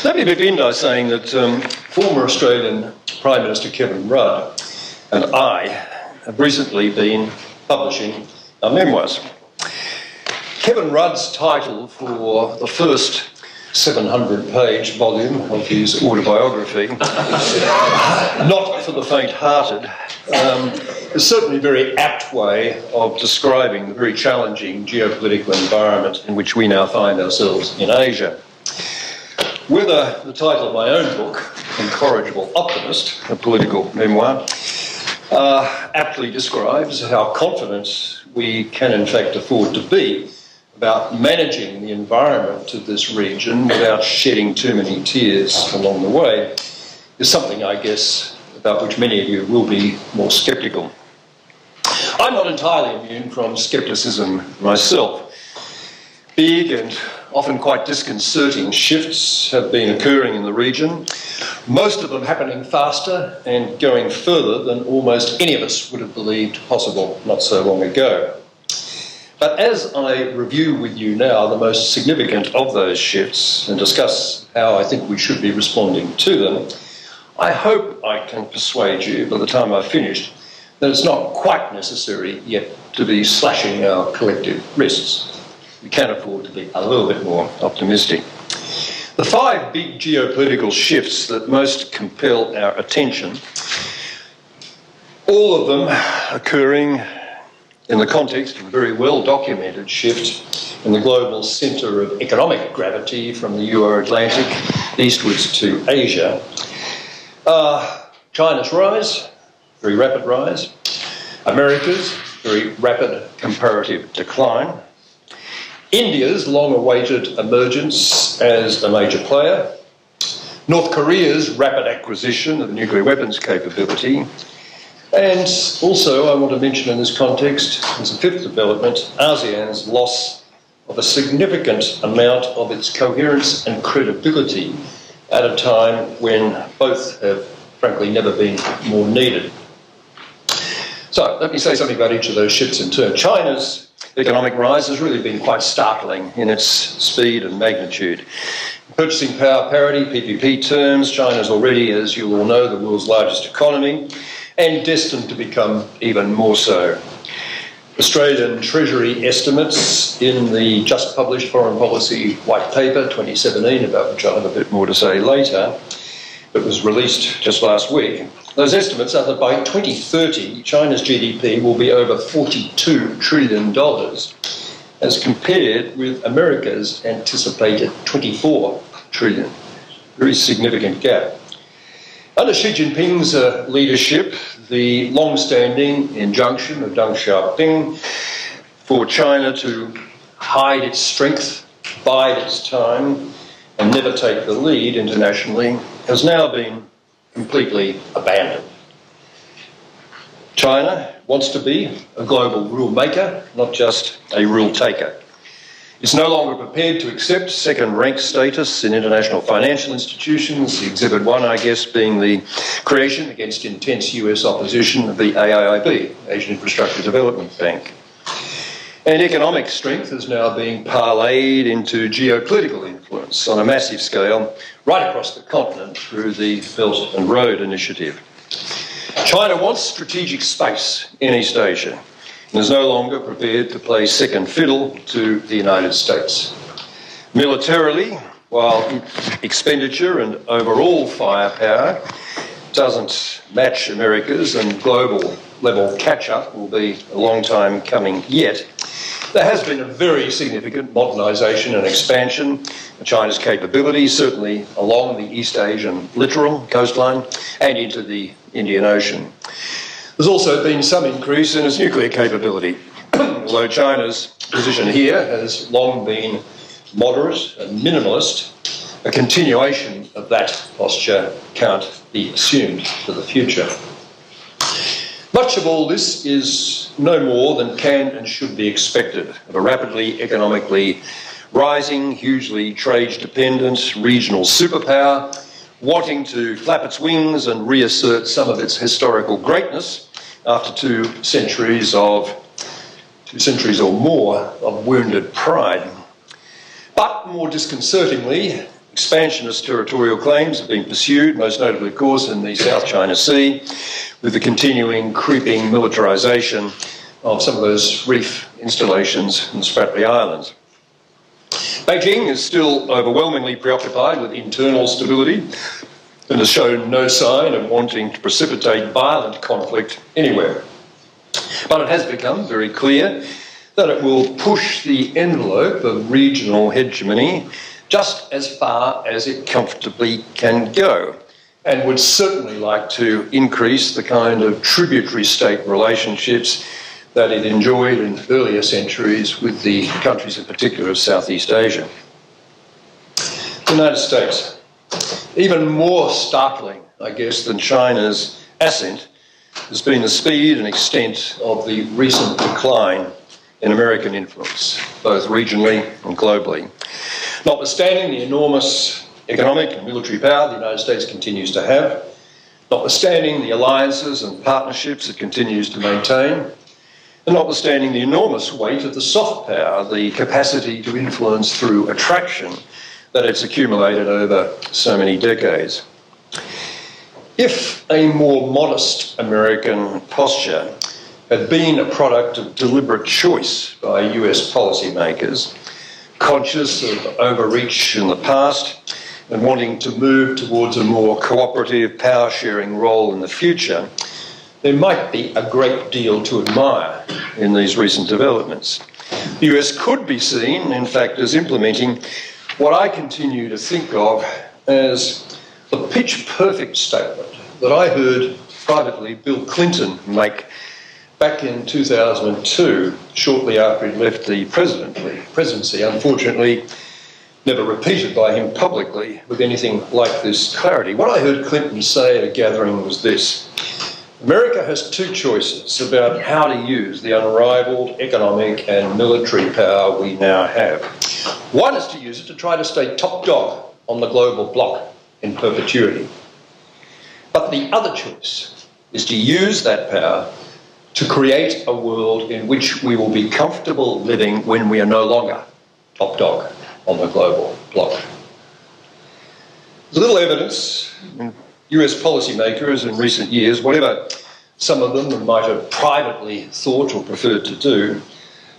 Let me begin by saying that former Australian Prime Minister Kevin Rudd and I have recently been publishing our memoirs. Kevin Rudd's title for the first 700-page volume of his autobiography, Not for the Faint-Hearted, is certainly a very apt way of describing the very challenging geopolitical environment in which we now find ourselves in Asia. Whether the title of my own book, Incorrigible Optimist, a political memoir, aptly describes how confident we can in fact afford to be about managing the environment of this region without shedding too many tears along the way, is something, I guess, about which many of you will be more sceptical. I'm not entirely immune from scepticism myself. Big and often quite disconcerting shifts have been occurring in the region, most of them happening faster and going further than almost any of us would have believed possible not so long ago. But as I review with you now the most significant of those shifts and discuss how I think we should be responding to them, I hope I can persuade you by the time I've finished that it's not quite necessary yet to be slashing our collective wrists. We can afford to be a little bit more optimistic. The five big geopolitical shifts that most compel our attention, all of them occurring in the context of a very well-documented shift in the global centre of economic gravity from the Euro-Atlantic eastwards to Asia. China's rise, very rapid rise. America's very rapid comparative decline. India's long-awaited emergence as a major player. North Korea's rapid acquisition of nuclear weapons capability. And also, I want to mention in this context, as a fifth development, ASEAN's loss of a significant amount of its coherence and credibility at a time when both have, frankly, never been more needed. So, let me say something about each of those shifts in turn. China's economic rise has really been quite startling in its speed and magnitude. In purchasing power parity, PPP terms, China's already, as you all know, the world's largest economy, and destined to become even more so. Australian Treasury estimates in the just published Foreign Policy White Paper 2017, about which I'll have a bit more to say later, that was released just last week. Those estimates are that by 2030, China's GDP will be over $42 trillion, as compared with America's anticipated $24 trillion. Very significant gap. Under Xi Jinping's leadership, the long-standing injunction of Deng Xiaoping for China to hide its strength, bide its time, and never take the lead internationally has now been completely abandoned. China wants to be a global rule maker, not just a rule taker. It's no longer prepared to accept second-rank status in international financial institutions, Exhibit 1, I guess, being the creation against intense US opposition of the AIIB, Asian Infrastructure Development Bank. And economic strength is now being parlayed into geopolitical influence on a massive scale right across the continent through the Belt and Road Initiative. China wants strategic space in East Asia and is no longer prepared to play second fiddle to the United States. Militarily, while expenditure and overall firepower doesn't match America's and global level catch-up will be a long time coming yet, there has been a very significant modernisation and expansion of China's capabilities, certainly along the East Asian littoral coastline and into the Indian Ocean. There's also been some increase in its nuclear capability, although China's position here has long been moderate and minimalist. A continuation of that posture can't be assumed for the future. Much of all this is no more than can and should be expected of a rapidly economically rising, hugely trade-dependent regional superpower wanting to flap its wings and reassert some of its historical greatness after two centuries or more of wounded pride. But more disconcertingly, expansionist territorial claims have been pursued, most notably, of course, in the South China Sea, with the continuing creeping militarisation of some of those reef installations in the Spratly Islands. Beijing is still overwhelmingly preoccupied with internal stability and has shown no sign of wanting to precipitate violent conflict anywhere. But it has become very clear that it will push the envelope of regional hegemony just as far as it comfortably can go, and would certainly like to increase the kind of tributary state relationships that it enjoyed in earlier centuries with the countries in particular of Southeast Asia. The United States, even more startling, I guess, than China's ascent, has been the speed and extent of the recent decline in American influence, both regionally and globally. Notwithstanding the enormous economic and military power the United States continues to have, notwithstanding the alliances and partnerships it continues to maintain, and notwithstanding the enormous weight of the soft power, the capacity to influence through attraction that it's accumulated over so many decades. If a more modest American posture had been a product of deliberate choice by US policymakers, conscious of overreach in the past and wanting to move towards a more cooperative power-sharing role in the future, there might be a great deal to admire in these recent developments. The US could be seen, in fact, as implementing what I continue to think of as the pitch-perfect statement that I heard privately Bill Clinton make back in 2002, shortly after he left the presidency, unfortunately never repeated by him publicly with anything like this clarity. What I heard Clinton say at a gathering was this: America has two choices about how to use the unrivaled economic and military power we now have. One is to use it to try to stay top dog on the global bloc in perpetuity. But the other choice is to use that power to create a world in which we will be comfortable living when we are no longer top dog on the global bloc. There's little evidence in US policymakers in recent years, whatever some of them might have privately thought or preferred to do,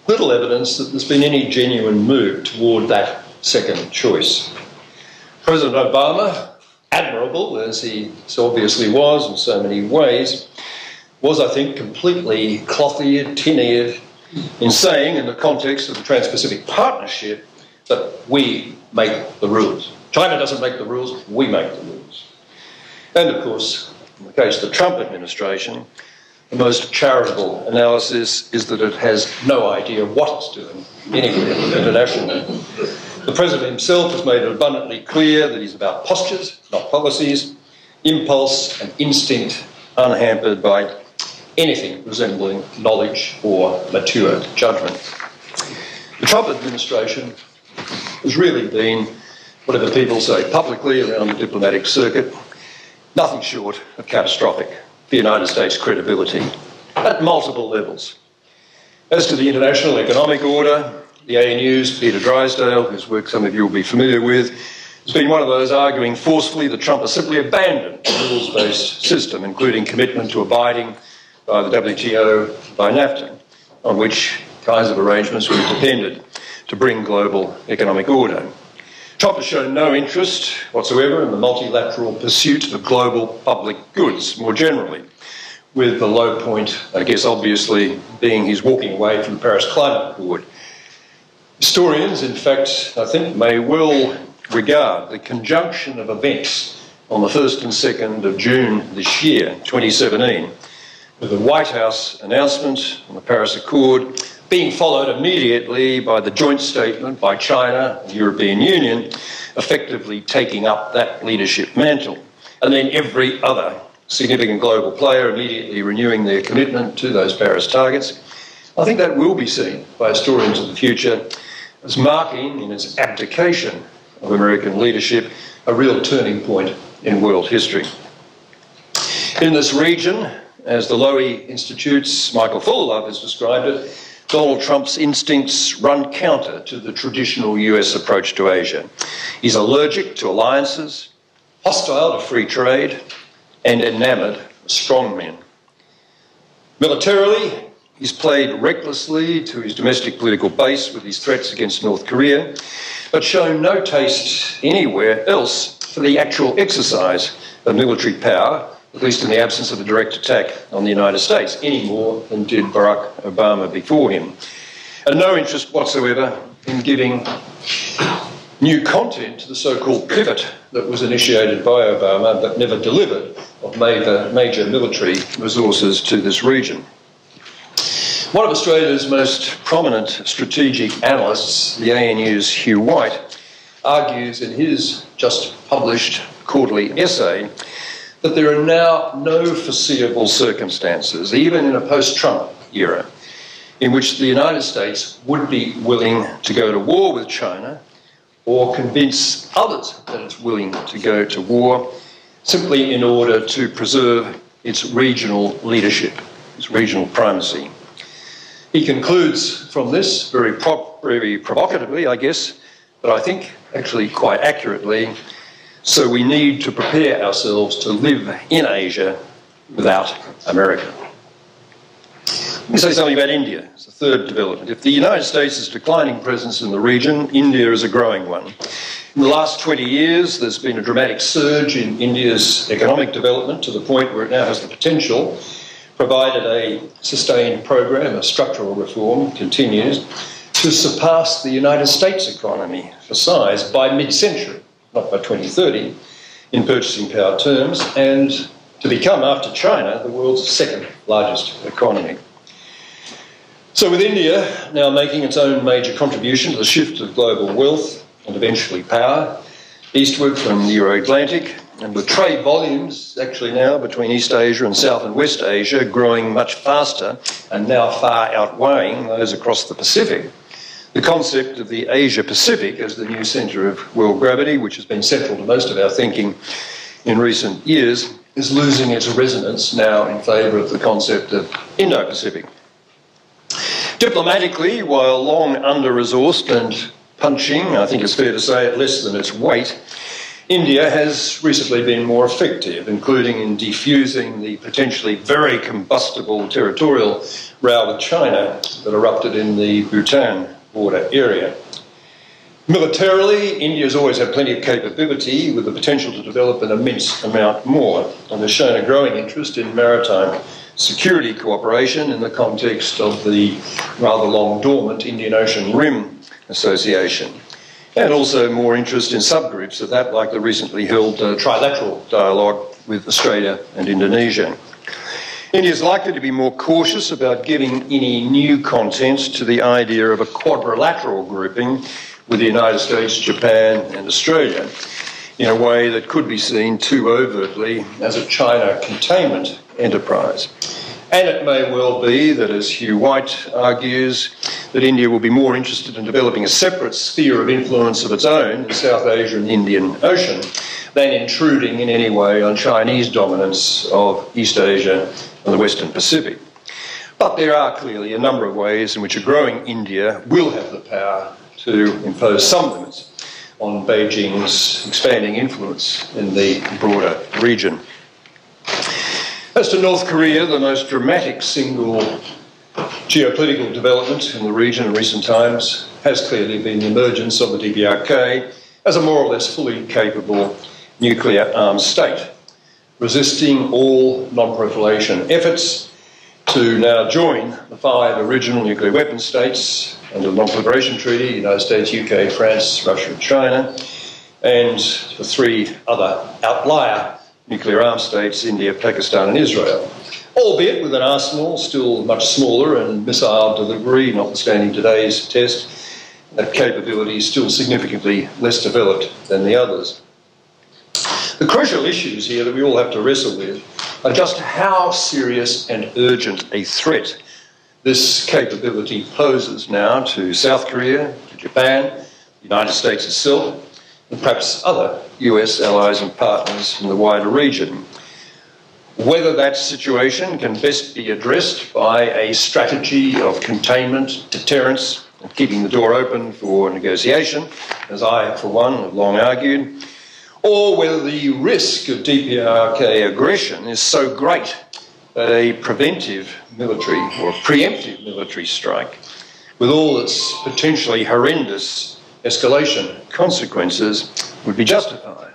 little evidence that there's been any genuine move toward that second choice. President Obama, admirable as he so obviously was in so many ways, was, I think, completely cloth-eared, tin-eared in saying, in the context of the Trans-Pacific Partnership, that we make the rules. China doesn't make the rules, we make the rules. And, of course, in the case of the Trump administration, the most charitable analysis is that it has no idea what it's doing anywhere internationally. The President himself has made it abundantly clear that he's about postures, not policies, impulse and instinct unhampered by anything resembling knowledge or mature judgment. The Trump administration has really been, whatever people say publicly around the diplomatic circuit, nothing short of catastrophic for the United States' credibility at multiple levels. As to the international economic order, the ANU's Peter Drysdale, whose work some of you will be familiar with, has been one of those arguing forcefully that Trump has simply abandoned the rules-based system, including commitment to abiding by the WTO, by NAFTA, on which kinds of arrangements were depended to bring global economic order. Trump has shown no interest whatsoever in the multilateral pursuit of global public goods more generally, with the low point, I guess, obviously being his walking away from the Paris Climate Accord. Historians, in fact, I think may well regard the conjunction of events on the 1st and 2nd of June this year, 2017, with the White House announcement on the Paris Accord being followed immediately by the joint statement by China and the European Union, effectively taking up that leadership mantle, and then every other significant global player immediately renewing their commitment to those Paris targets. I think that will be seen by historians of the future as marking, in its abdication of American leadership, a real turning point in world history. In this region, as the Lowy Institute's Michael Fullerlove has described it, Donald Trump's instincts run counter to the traditional US approach to Asia. He's allergic to alliances, hostile to free trade, and enamoured of strongmen. Militarily, he's played recklessly to his domestic political base with his threats against North Korea, but shown no taste anywhere else for the actual exercise of military power, at least in the absence of a direct attack on the United States, any more than did Barack Obama before him. And no interest whatsoever in giving new content to the so-called pivot that was initiated by Obama but never delivered of major military resources to this region. One of Australia's most prominent strategic analysts, the ANU's Hugh White, argues in his just published quarterly essay that there are now no foreseeable circumstances, even in a post-Trump era, in which the United States would be willing to go to war with China or convince others that it's willing to go to war simply in order to preserve its regional leadership, its regional primacy. He concludes from this very provocatively, I guess, but I think actually quite accurately, so we need to prepare ourselves to live in Asia without America. Let me say something about India. It's the third development. If the United States is a declining presence in the region, India is a growing one. In the last 20 years, there's been a dramatic surge in India's economic development to the point where it now has the potential, provided a sustained program of structural reform continues, to surpass the United States economy for size by mid-century, not by 2030, in purchasing power terms, and to become, after China, the world's second largest economy. So with India now making its own major contribution to the shift of global wealth and eventually power eastward from the Euro-Atlantic, and with trade volumes actually now between East Asia and South and West Asia growing much faster and now far outweighing those across the Pacific, the concept of the Asia-Pacific as the new centre of world gravity, which has been central to most of our thinking in recent years, is losing its resonance now in favour of the concept of Indo-Pacific. Diplomatically, while long under-resourced and punching, I think it's fair to say, at less than its weight, India has recently been more effective, including in defusing the potentially very combustible territorial row with China that erupted in the Bhutan border area. Militarily, India has always had plenty of capability with the potential to develop an immense amount more, and has shown a growing interest in maritime security cooperation in the context of the rather long dormant Indian Ocean Rim Association, and also more interest in subgroups of that, like the recently held trilateral dialogue with Australia and Indonesia. India is likely to be more cautious about giving any new content to the idea of a quadrilateral grouping with the United States, Japan and Australia in a way that could be seen too overtly as a China containment enterprise. And it may well be that, as Hugh White argues, that India will be more interested in developing a separate sphere of influence of its own in South Asia and the Indian Ocean than intruding in any way on Chinese dominance of East Asia and the Western Pacific. But there are clearly a number of ways in which a growing India will have the power to impose some limits on Beijing's expanding influence in the broader region. As to North Korea, the most dramatic single geopolitical development in the region in recent times has clearly been the emergence of the DPRK as a more or less fully capable nuclear-armed state, resisting all non-proliferation efforts to now join the 5 original nuclear weapon states under the Non-Proliferation Treaty, the United States, UK, France, Russia and China, and the 3 other outlier nuclear armed states, India, Pakistan and Israel, albeit with an arsenal still much smaller and missile delivery, notwithstanding today's test, that capability is still significantly less developed than the others. The crucial issues here that we all have to wrestle with are just how serious and urgent a threat this capability poses now to South Korea, to Japan, the United States itself, and perhaps other US allies and partners in the wider region. whether that situation can best be addressed by a strategy of containment, deterrence, and keeping the door open for negotiation, as I, for one, have long argued, or whether the risk of DPRK aggression is so great that a preventive military or preemptive military strike, with all its potentially horrendous escalation consequences, would be justified.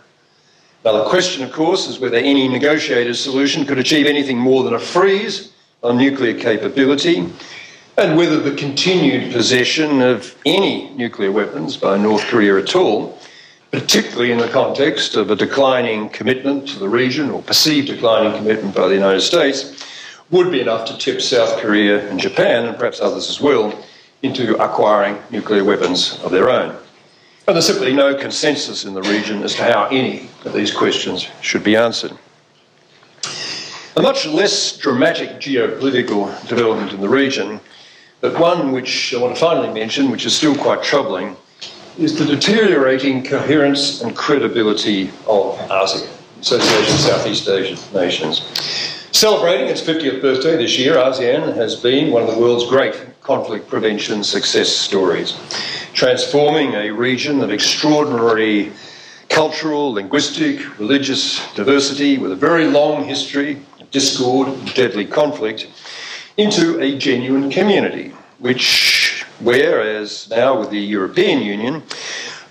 Now, the question, of course, is whether any negotiated solution could achieve anything more than a freeze on nuclear capability, and whether the continued possession of any nuclear weapons by North Korea at all, particularly in the context of a declining commitment to the region, or perceived declining commitment by the United States, would be enough to tip South Korea and Japan, and perhaps others as well, into acquiring nuclear weapons of their own. And there's simply no consensus in the region as to how any of these questions should be answered. A much less dramatic geopolitical development in the region, but one which I want to finally mention, which is still quite troubling, is the deteriorating coherence and credibility of ASEAN, Association of Southeast Asian Nations. Celebrating its 50th birthday this year, ASEAN has been one of the world's great conflict prevention success stories, transforming a region of extraordinary cultural, linguistic, religious diversity with a very long history of discord and deadly conflict into a genuine community, whereas now with the European Union,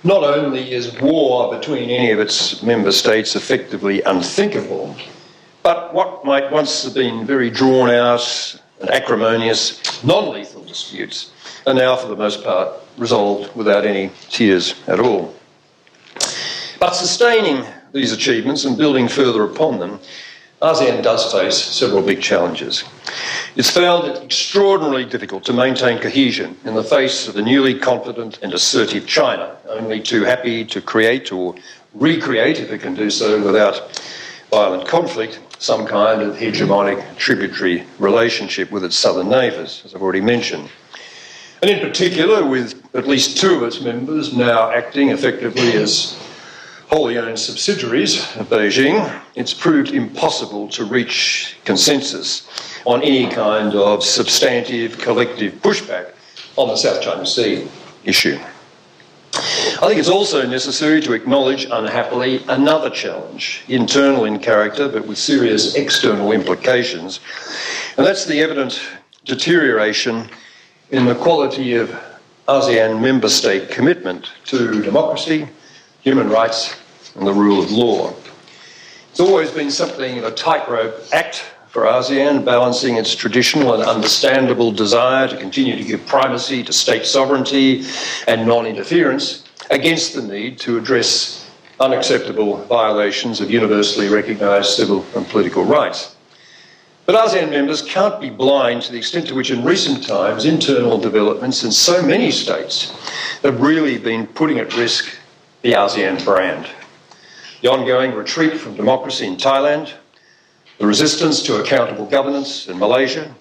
not only is war between any of its member states effectively unthinkable, but what might once have been very drawn out and acrimonious, non-lethal disputes are now, for the most part, resolved without any tears at all. But sustaining these achievements and building further upon them, ASEAN does face several big challenges. It's found it extraordinarily difficult to maintain cohesion in the face of a newly confident and assertive China, only too happy to create or recreate, if it can do so without violent conflict, some kind of hegemonic tributary relationship with its southern neighbours, as I've already mentioned. And in particular, with at least two of its members now acting effectively as wholly owned subsidiaries of Beijing, it's proved impossible to reach consensus on any kind of substantive collective pushback on the South China Sea issue. I think it's also necessary to acknowledge, unhappily, another challenge, internal in character but with serious external implications, and that's the evident deterioration in the quality of ASEAN member state commitment to democracy, human rights and the rule of law. It's always been something of a tightrope act for ASEAN, balancing its traditional and understandable desire to continue to give primacy to state sovereignty and non-interference against the need to address unacceptable violations of universally recognised civil and political rights. But ASEAN members can't be blind to the extent to which in recent times internal developments in so many states have really been putting at risk the ASEAN brand. The ongoing retreat from democracy in Thailand, the resistance to accountable governance in Malaysia,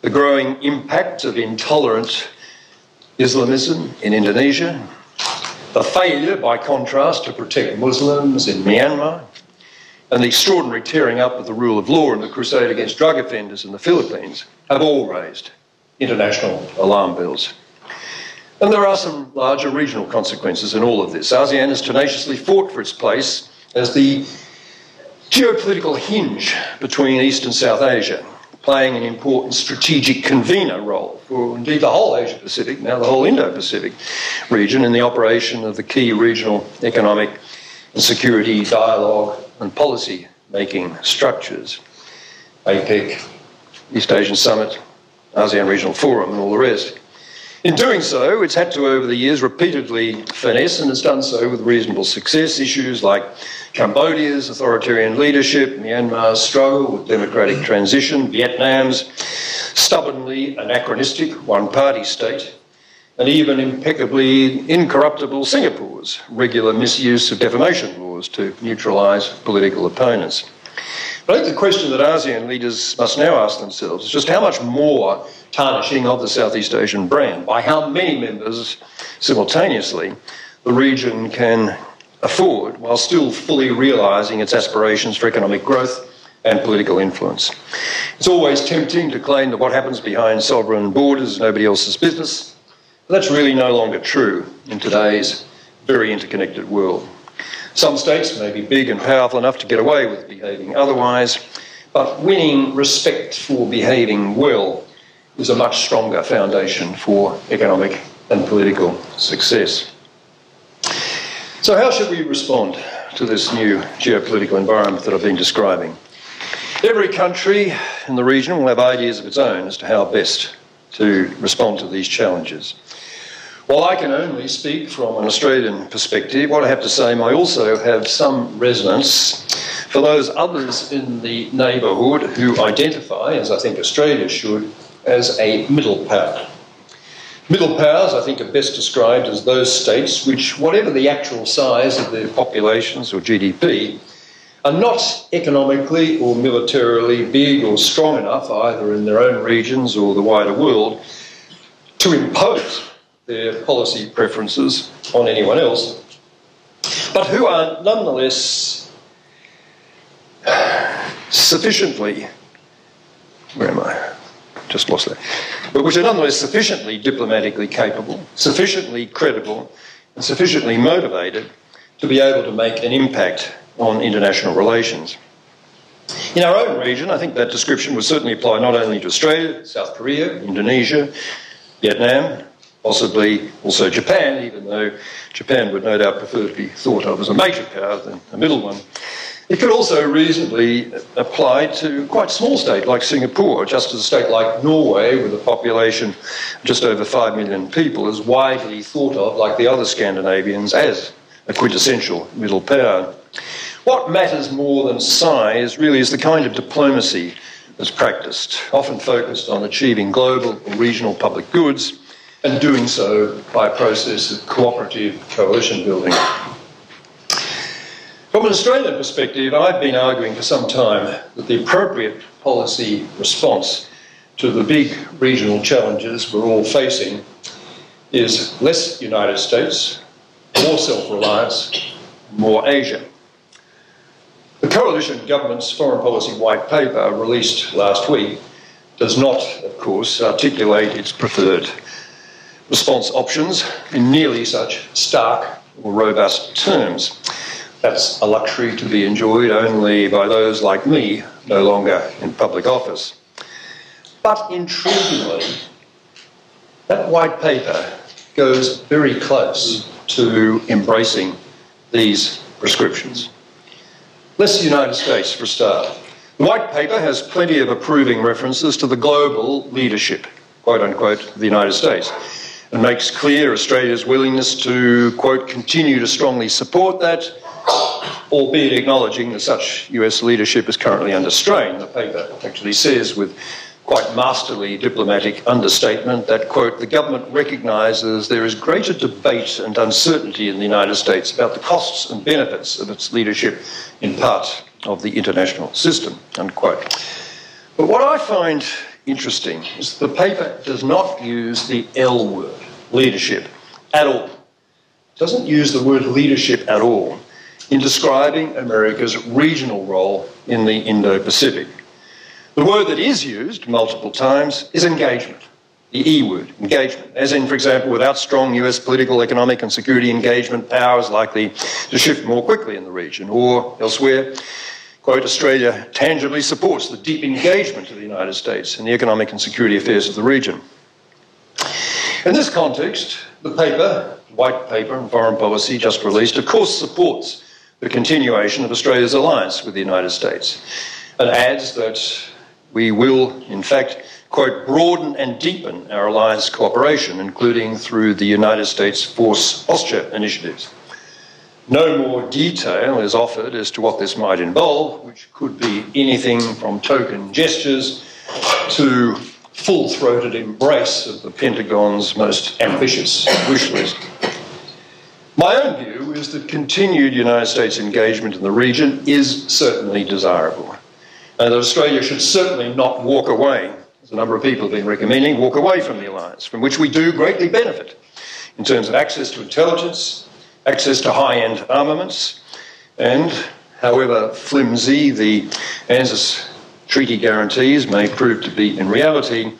the growing impact of intolerant Islamism in Indonesia, the failure, by contrast, to protect Muslims in Myanmar, and the extraordinary tearing up of the rule of law and the crusade against drug offenders in the Philippines have all raised international alarm bells. And there are some larger regional consequences in all of this. ASEAN has tenaciously fought for its place as the geopolitical hinge between East and South Asia, playing an important strategic convener role for indeed the whole Asia-Pacific, now the whole Indo-Pacific region, in the operation of the key regional economic and security dialogue and policy-making structures, APEC, East Asian Summit, ASEAN Regional Forum and all the rest. In doing so, it's had to, over the years, repeatedly finesse, and has done so with reasonable success, issues like Cambodia's authoritarian leadership, Myanmar's struggle with democratic transition, Vietnam's stubbornly anachronistic one-party state, and even impeccably incorruptible Singapore's regular misuse of defamation laws to neutralise political opponents. But I think the question that ASEAN leaders must now ask themselves is just how much more tarnishing of the Southeast Asian brand, by how many members simultaneously, the region can afford while still fully realising its aspirations for economic growth and political influence. It's always tempting to claim that what happens behind sovereign borders is nobody else's business, but that's really no longer true in today's very interconnected world. Some states may be big and powerful enough to get away with behaving otherwise, but winning respect for behaving well is a much stronger foundation for economic and political success. So how should we respond to this new geopolitical environment that I've been describing? Every country in the region will have ideas of its own as to how best to respond to these challenges. While I can only speak from an Australian perspective, what I have to say may also have some resonance for those others in the neighbourhood who identify, as I think Australia should, as a middle power. Middle powers, I think, are best described as those states which, whatever the actual size of their populations or GDP, are not economically or militarily big or strong enough, either in their own regions or the wider world, to impose their policy preferences on anyone else, but who are nonetheless sufficiently, where am I? Just lost that. But which are nonetheless sufficiently diplomatically capable, sufficiently credible, and sufficiently motivated to be able to make an impact on international relations. In our own region, I think that description would certainly apply not only to Australia, South Korea, Indonesia, Vietnam, possibly also Japan, even though Japan would no doubt prefer to be thought of as a major power than a middle one. It could also reasonably apply to quite a small state like Singapore, just as a state like Norway, with a population of just over 5 million people, is widely thought of, like the other Scandinavians, as a quintessential middle power. What matters more than size really is the kind of diplomacy that's practiced, often focused on achieving global or regional public goods, and doing so by a process of cooperative coalition building. From an Australian perspective, I've been arguing for some time that the appropriate policy response to the big regional challenges we're all facing is less United States, more self-reliance, more Asia. The coalition government's foreign policy white paper, released last week, does not, of course, articulate its preferred response options in nearly such stark or robust terms. That's a luxury to be enjoyed only by those like me, no longer in public office. But intriguingly, that white paper goes very close to embracing these prescriptions. Less United States, for a start. The white paper has plenty of approving references to the global leadership, quote unquote, of the United States, and makes clear Australia's willingness to, quote, continue to strongly support that, albeit acknowledging that such US leadership is currently under strain. The paper actually says, with quite masterly diplomatic understatement, that, quote, the government recognises there is greater debate and uncertainty in the United States about the costs and benefits of its leadership in part of the international system, unquote. But what I find interesting is the paper does not use the L word, leadership, at all. It doesn't use the word leadership at all in describing America's regional role in the Indo-Pacific. The word that is used multiple times is engagement, the E word, engagement, as in, for example, without strong US political, economic and security engagement, power is likely to shift more quickly in the region, or elsewhere, quote, Australia tangibly supports the deep engagement of the United States in the economic and security affairs of the region. In this context, the paper, white paper on foreign policy just released, of course supports the continuation of Australia's alliance with the United States, and adds that we will, in fact, quote, broaden and deepen our alliance cooperation, including through the United States Force Posture initiatives. No more detail is offered as to what this might involve, which could be anything from token gestures to full-throated embrace of the Pentagon's most ambitious wish list. My own view is that continued United States engagement in the region is certainly desirable, and that Australia should certainly not walk away, as a number of people have been recommending, walk away from the alliance, from which we do greatly benefit in terms of access to intelligence, access to high-end armaments, and however flimsy the ANZUS treaty guarantees may prove to be in reality,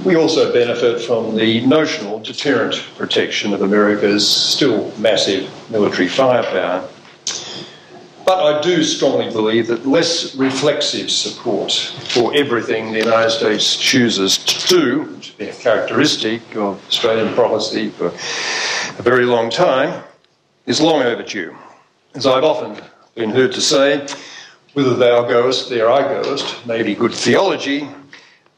we also benefit from the notional deterrent protection of America's still massive military firepower. But I do strongly believe that less reflexive support for everything the United States chooses to do, which has been a characteristic of Australian policy for a very long time, is long overdue. As I've often been heard to say, whither thou goest, there I goest, may be good theology,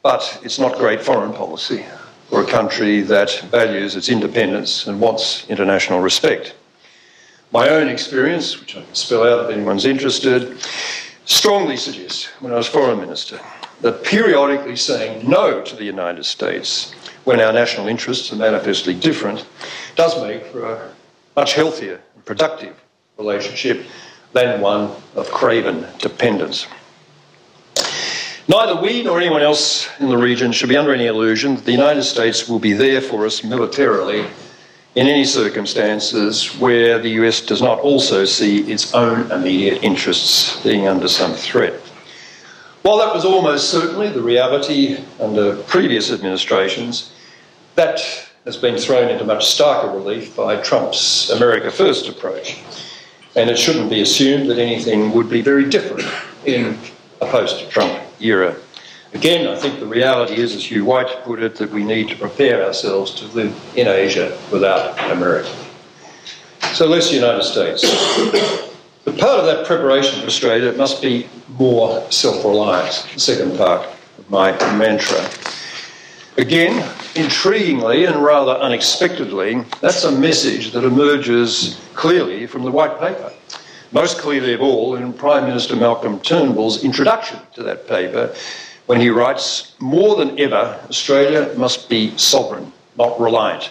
but it's not great foreign policy for a country that values its independence and wants international respect. My own experience, which I can spell out if anyone's interested, strongly suggests, when I was Foreign Minister, that periodically saying no to the United States when our national interests are manifestly different does make for a much healthier and productive relationship than one of craven dependence. Neither we nor anyone else in the region should be under any illusion that the United States will be there for us militarily in any circumstances where the US does not also see its own immediate interests being under some threat. While that was almost certainly the reality under previous administrations, that has been thrown into much starker relief by Trump's America First approach. And it shouldn't be assumed that anything would be very different in a post-Trump era. Again, I think the reality is, as Hugh White put it, that we need to prepare ourselves to live in Asia without America. So less United States. But part of that preparation for Australia must be more self-reliance, the second part of my mantra. Again, intriguingly and rather unexpectedly, that's a message that emerges clearly from the White Paper. Most clearly of all in Prime Minister Malcolm Turnbull's introduction to that paper, when he writes, "More than ever, Australia must be sovereign, not reliant.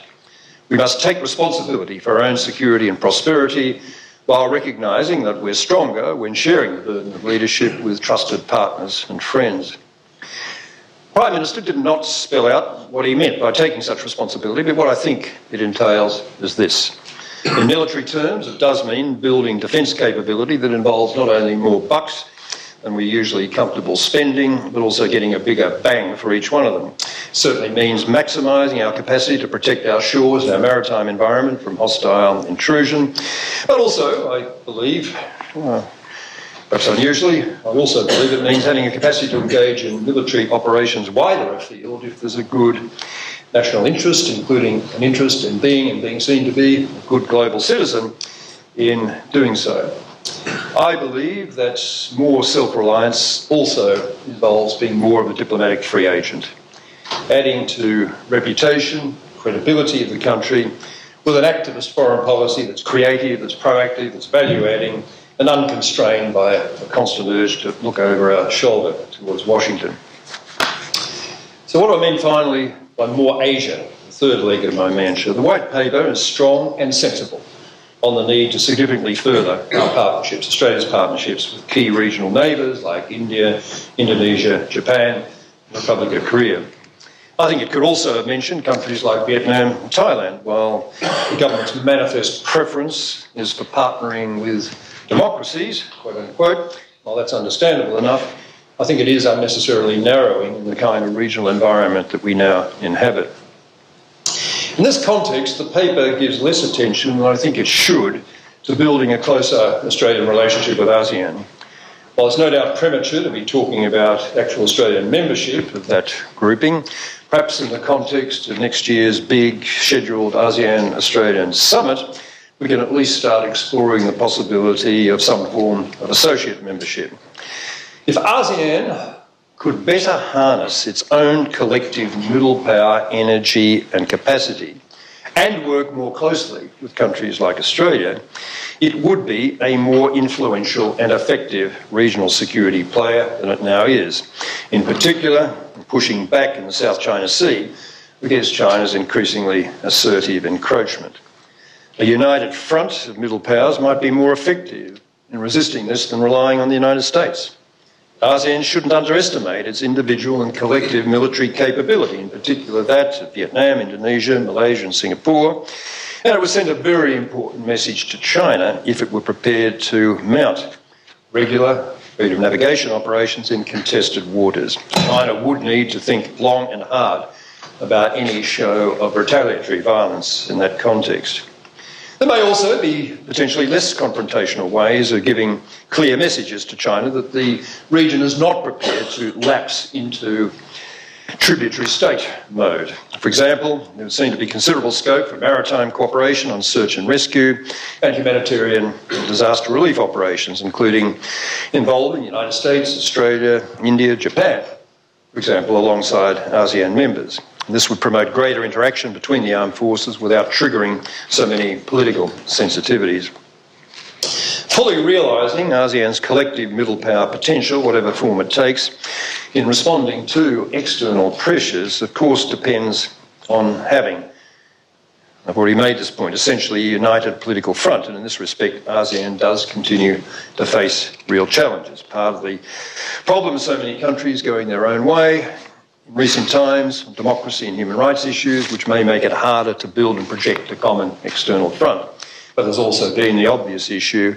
We must take responsibility for our own security and prosperity while recognising that we're stronger when sharing the burden of leadership with trusted partners and friends." The Prime Minister did not spell out what he meant by taking such responsibility, but what I think it entails is this. In military terms, it does mean building defence capability that involves not only more bucks than we're usually comfortable spending, but also getting a bigger bang for each one of them. It certainly means maximising our capacity to protect our shores and our maritime environment from hostile intrusion. But also, I believe, perhaps unusually, I also believe it means having a capacity to engage in military operations wider afield if there's a good national interest, including an interest in being seen to be a good global citizen in doing so. I believe that more self-reliance also involves being more of a diplomatic free agent, adding to reputation, credibility of the country with an activist foreign policy that's creative, that's proactive, that's value-adding, and unconstrained by a constant urge to look over our shoulder towards Washington. So what do I mean finally by more Asia, the third leg of my mantra? The White Paper is strong and sensible on the need to significantly further our partnerships, Australia's partnerships with key regional neighbours like India, Indonesia, Japan, the Republic of Korea. I think it could also have mentioned countries like Vietnam and Thailand. While the government's manifest preference is for partnering with democracies, quote unquote, while that's understandable enough, I think it is unnecessarily narrowing in the kind of regional environment that we now inhabit. In this context, the paper gives less attention than I think it should to building a closer Australian relationship with ASEAN. While it's no doubt premature to be talking about actual Australian membership of that grouping, perhaps in the context of next year's big scheduled ASEAN-Australian summit, we can at least start exploring the possibility of some form of associate membership. If ASEAN could better harness its own collective middle power, energy and capacity and work more closely with countries like Australia, it would be a more influential and effective regional security player than it now is, in particular pushing back in the South China Sea against China's increasingly assertive encroachment. A united front of middle powers might be more effective in resisting this than relying on the United States. ASEAN shouldn't underestimate its individual and collective military capability, in particular that of Vietnam, Indonesia, Malaysia and Singapore, and it would send a very important message to China if it were prepared to mount regular freedom of navigation operations in contested waters. China would need to think long and hard about any show of retaliatory violence in that context. There may also be potentially less confrontational ways of giving clear messages to China that the region is not prepared to lapse into tributary state mode. For example, there would seem to be considerable scope for maritime cooperation on search and rescue and humanitarian disaster relief operations, including involving the United States, Australia, India, Japan, for example, alongside ASEAN members. This would promote greater interaction between the armed forces without triggering so many political sensitivities. Fully realising ASEAN's collective middle power potential, whatever form it takes, in responding to external pressures, of course, depends on having, I've already made this point, essentially a united political front, and in this respect, ASEAN does continue to face real challenges. Part of the problem is so many countries going their own way in recent times, democracy and human rights issues, which may make it harder to build and project a common external front. But there's also been the obvious issue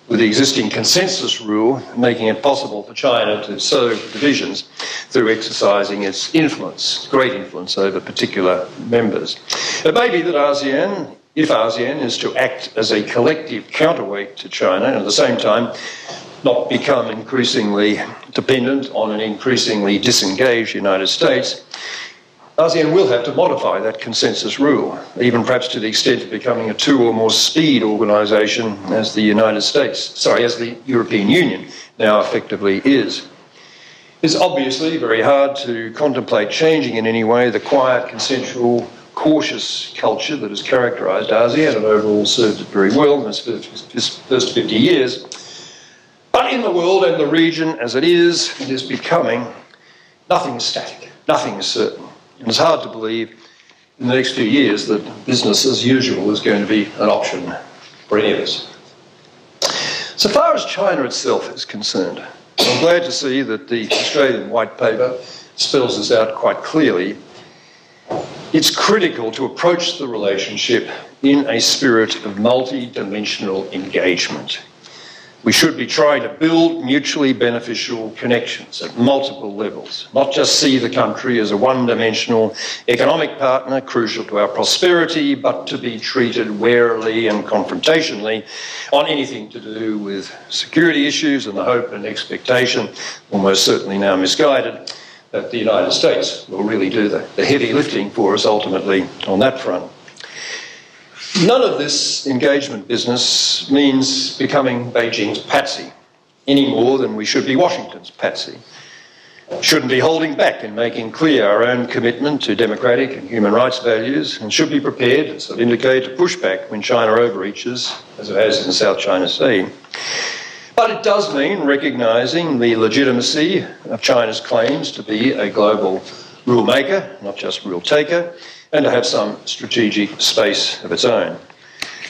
with the existing consensus rule, making it possible for China to sow divisions through exercising its influence, great influence over particular members. It may be that ASEAN, if ASEAN is to act as a collective counterweight to China and at the same time not become increasingly dependent on an increasingly disengaged United States, ASEAN will have to modify that consensus rule, even perhaps to the extent of becoming a two or more speed organisation as the as the European Union now effectively is. It's obviously very hard to contemplate changing in any way the quiet, consensual, cautious culture that has characterised ASEAN and overall served it very well in its first 50 years. But in the world and the region as it is becoming, nothing is static, nothing is certain. And it's hard to believe in the next few years that business as usual is going to be an option for any of us. So far as China itself is concerned, I'm glad to see that the Australian White Paper spells this out quite clearly. It's critical to approach the relationship in a spirit of multi-dimensional engagement. We should be trying to build mutually beneficial connections at multiple levels, not just see the country as a one-dimensional economic partner crucial to our prosperity, but to be treated warily and confrontationally on anything to do with security issues and the hope and expectation, almost certainly now misguided, that the United States will really do the heavy lifting for us ultimately on that front. None of this engagement business means becoming Beijing's patsy, any more than we should be Washington's patsy. Shouldn't be holding back in making clear our own commitment to democratic and human rights values, and should be prepared, as I've indicated, to push back when China overreaches, as it has in the South China Sea. But it does mean recognising the legitimacy of China's claims to be a global rule maker, not just rule taker, and to have some strategic space of its own.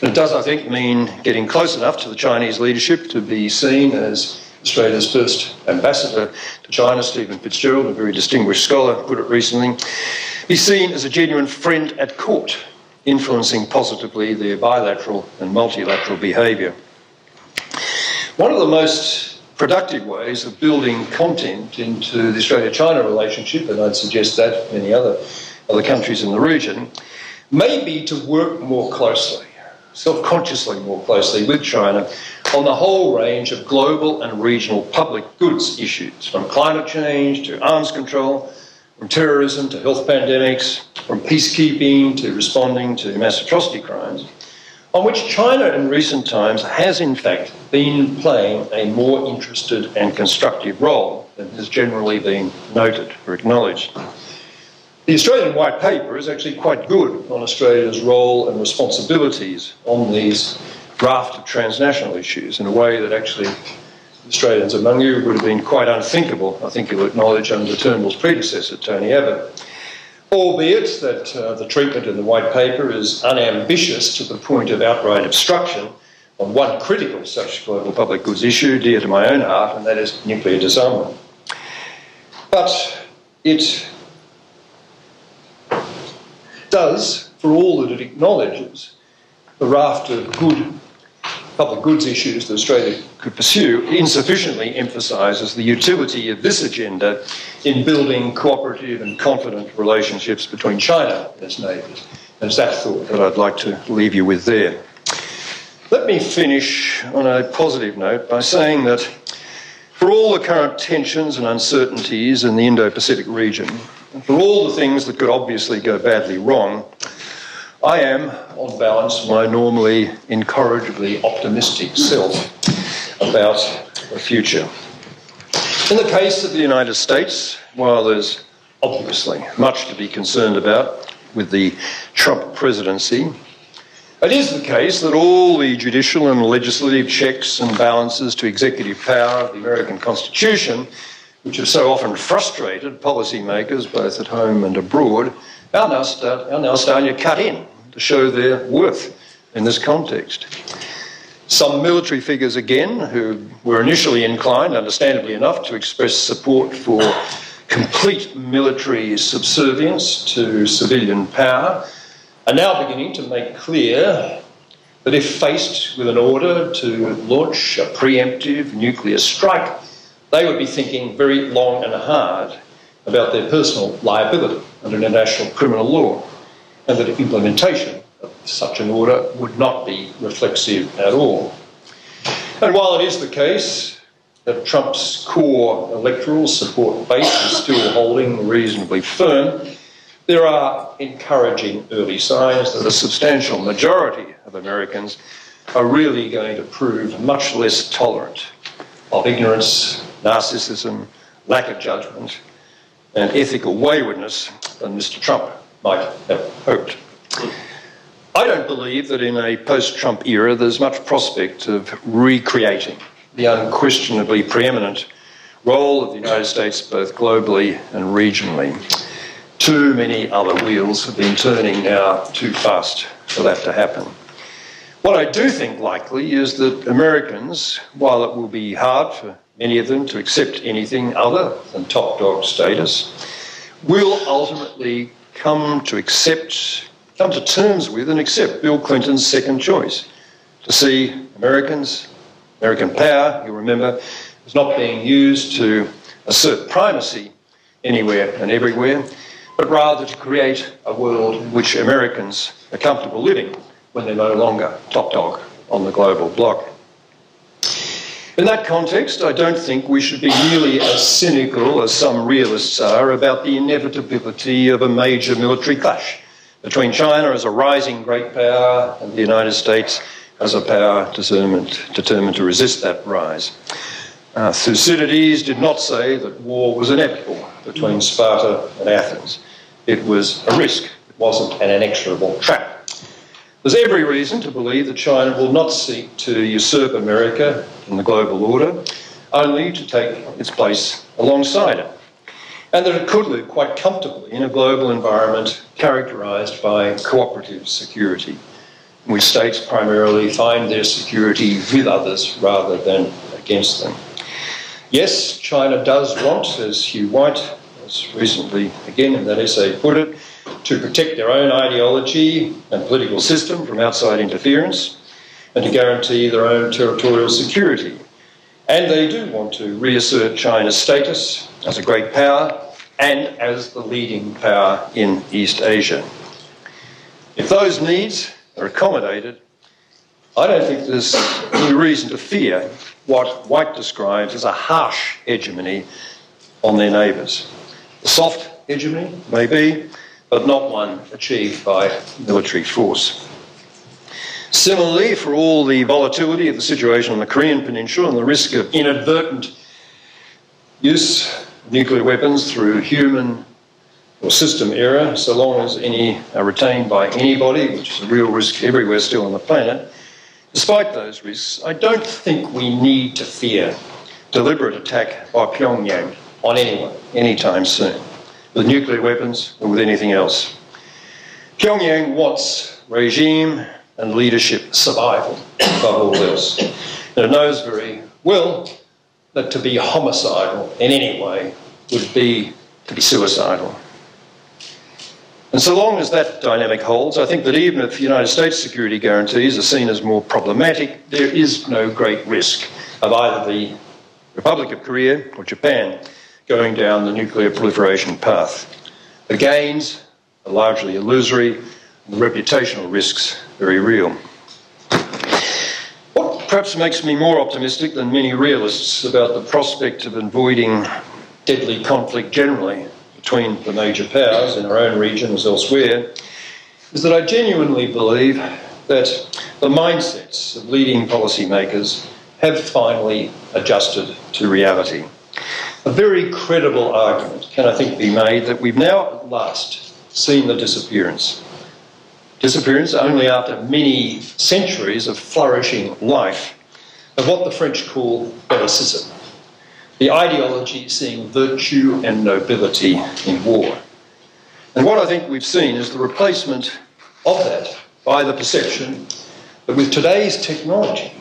And it does, I think, mean getting close enough to the Chinese leadership to be seen as Australia's first ambassador to China, Stephen Fitzgerald, a very distinguished scholar, put it recently, be seen as a genuine friend at court, influencing positively their bilateral and multilateral behaviour. One of the most productive ways of building content into the Australia-China relationship, and I'd suggest that many other countries in the region, may be to work more closely, self-consciously more closely with China on the whole range of global and regional public goods issues, from climate change to arms control, from terrorism to health pandemics, from peacekeeping to responding to mass atrocity crimes, on which China in recent times has in fact been playing a more interested and constructive role than has generally been noted or acknowledged. The Australian White Paper is actually quite good on Australia's role and responsibilities on these raft of transnational issues in a way that actually Australians among you would have been quite unthinkable, I think you'll acknowledge, under Turnbull's predecessor, Tony Abbott. Albeit that the treatment in the White Paper is unambitious to the point of outright obstruction on one critical such global public goods issue dear to my own heart, and that is nuclear disarmament. But it does, for all that it acknowledges, the raft of good public goods issues that Australia could pursue, insufficiently emphasises the utility of this agenda in building cooperative and confident relationships between China and its neighbours. And it's that thought that I'd like to leave you with there. Let me finish on a positive note by saying that for all the current tensions and uncertainties in the Indo-Pacific region, and for all the things that could obviously go badly wrong, I am, on balance, my normally incorrigibly optimistic self about the future. In the case of the United States, while there's obviously much to be concerned about with the Trump presidency, it is the case that all the judicial and legislative checks and balances to executive power of the American Constitution, which have so often frustrated policymakers both at home and abroad, are now starting to cut in to show their worth in this context. Some military figures, again, who were initially inclined, understandably enough, to express support for complete military subservience to civilian power, are now beginning to make clear that if faced with an order to launch a preemptive nuclear strike, they would be thinking very long and hard about their personal liability under international criminal law, and that implementation of such an order would not be reflexive at all. And while it is the case that Trump's core electoral support base is still holding reasonably firm, there are encouraging early signs that a substantial majority of Americans are really going to prove much less tolerant of ignorance, narcissism, lack of judgment, and ethical waywardness than Mr. Trump might have hoped. I don't believe that in a post-Trump era there's much prospect of recreating the unquestionably preeminent role of the United States both globally and regionally. Too many other wheels have been turning now too fast for that to happen. What I do think likely is that Americans, while it will be hard for many of them to accept anything other than top dog status, will ultimately come to terms with and accept Bill Clinton's second choice, to see American power, you remember, is not being used to assert primacy anywhere and everywhere, but rather to create a world in which Americans are comfortable living when they're no longer top dog on the global block. In that context, I don't think we should be nearly as cynical as some realists are about the inevitability of a major military clash between China as a rising great power and the United States as a power determined to resist that rise. Thucydides did not say that war was inevitable between Sparta and Athens. It was a risk. It wasn't an inexorable trap. There's every reason to believe that China will not seek to usurp America in the global order, only to take its place alongside it, and that it could live quite comfortably in a global environment characterised by cooperative security, in which states primarily find their security with others rather than against them. Yes, China does want, as Hugh White has recently, again in that essay put it, to protect their own ideology and political system from outside interference and to guarantee their own territorial security. And they do want to reassert China's status as a great power and as the leading power in East Asia. If those needs are accommodated, I don't think there's any reason to fear what White describes as a harsh hegemony on their neighbours. A soft hegemony, maybe, but not one achieved by military force. Similarly, for all the volatility of the situation on the Korean Peninsula and the risk of inadvertent use of nuclear weapons through human or system error, so long as any are retained by anybody, which is a real risk everywhere still on the planet, despite those risks, I don't think we need to fear deliberate attack by Pyongyang on anyone anytime soon, with nuclear weapons or with anything else. Pyongyang wants regime and leadership survival above all else. And it knows very well that to be homicidal in any way would be to be suicidal. And so long as that dynamic holds, I think that even if United States security guarantees are seen as more problematic, there is no great risk of either the Republic of Korea or Japan going down the nuclear proliferation path. The gains are largely illusory, and the reputational risks very real. What perhaps makes me more optimistic than many realists about the prospect of avoiding deadly conflict generally between the major powers in our own region as elsewhere is that I genuinely believe that the mindsets of leading policymakers have finally adjusted to reality. A very credible argument can, I think, be made that we've now at last seen the disappearance only after many centuries of flourishing life, of what the French call bellicism, the ideology seeing virtue and nobility in war. And what I think we've seen is the replacement of that by the perception that with today's technology,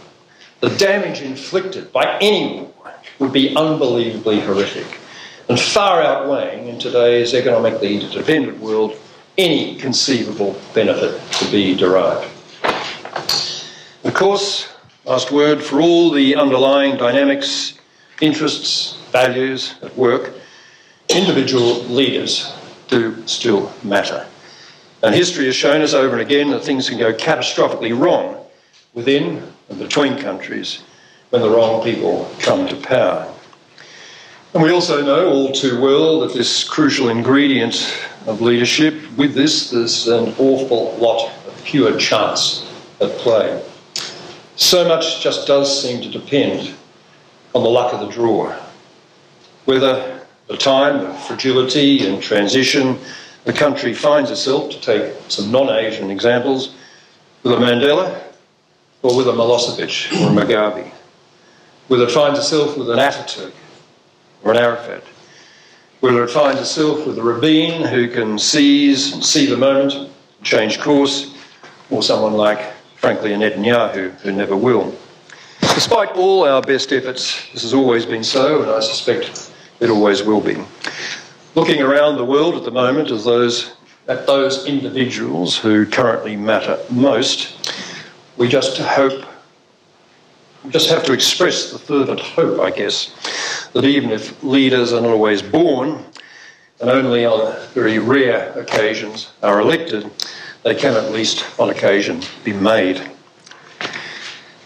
the damage inflicted by any war would be unbelievably horrific and far outweighing in today's economically interdependent world any conceivable benefit to be derived. Of course, last word, for all the underlying dynamics, interests, values at work, individual leaders do still matter. And history has shown us over and again that things can go catastrophically wrong within and between countries when the wrong people come to power. And we also know all too well that this crucial ingredient of leadership, with this, there's an awful lot of pure chance at play. So much just does seem to depend on the luck of the draw. Whether the time of fragility and transition the country finds itself, to take some non-Asian examples, with a Mandela or with a Milosevic or a Mugabe. Whether it finds itself with an Ataturk or an Arafat. Whether it finds itself with a Rabin who can seize and see the moment, change course, or someone like, frankly, a Netanyahu who never will. Despite all our best efforts, this has always been so, and I suspect it always will be. Looking around the world at the moment at those individuals who currently matter most, we just have to express the fervent hope, I guess, that even if leaders are not always born, and only on very rare occasions are elected, they can at least on occasion be made.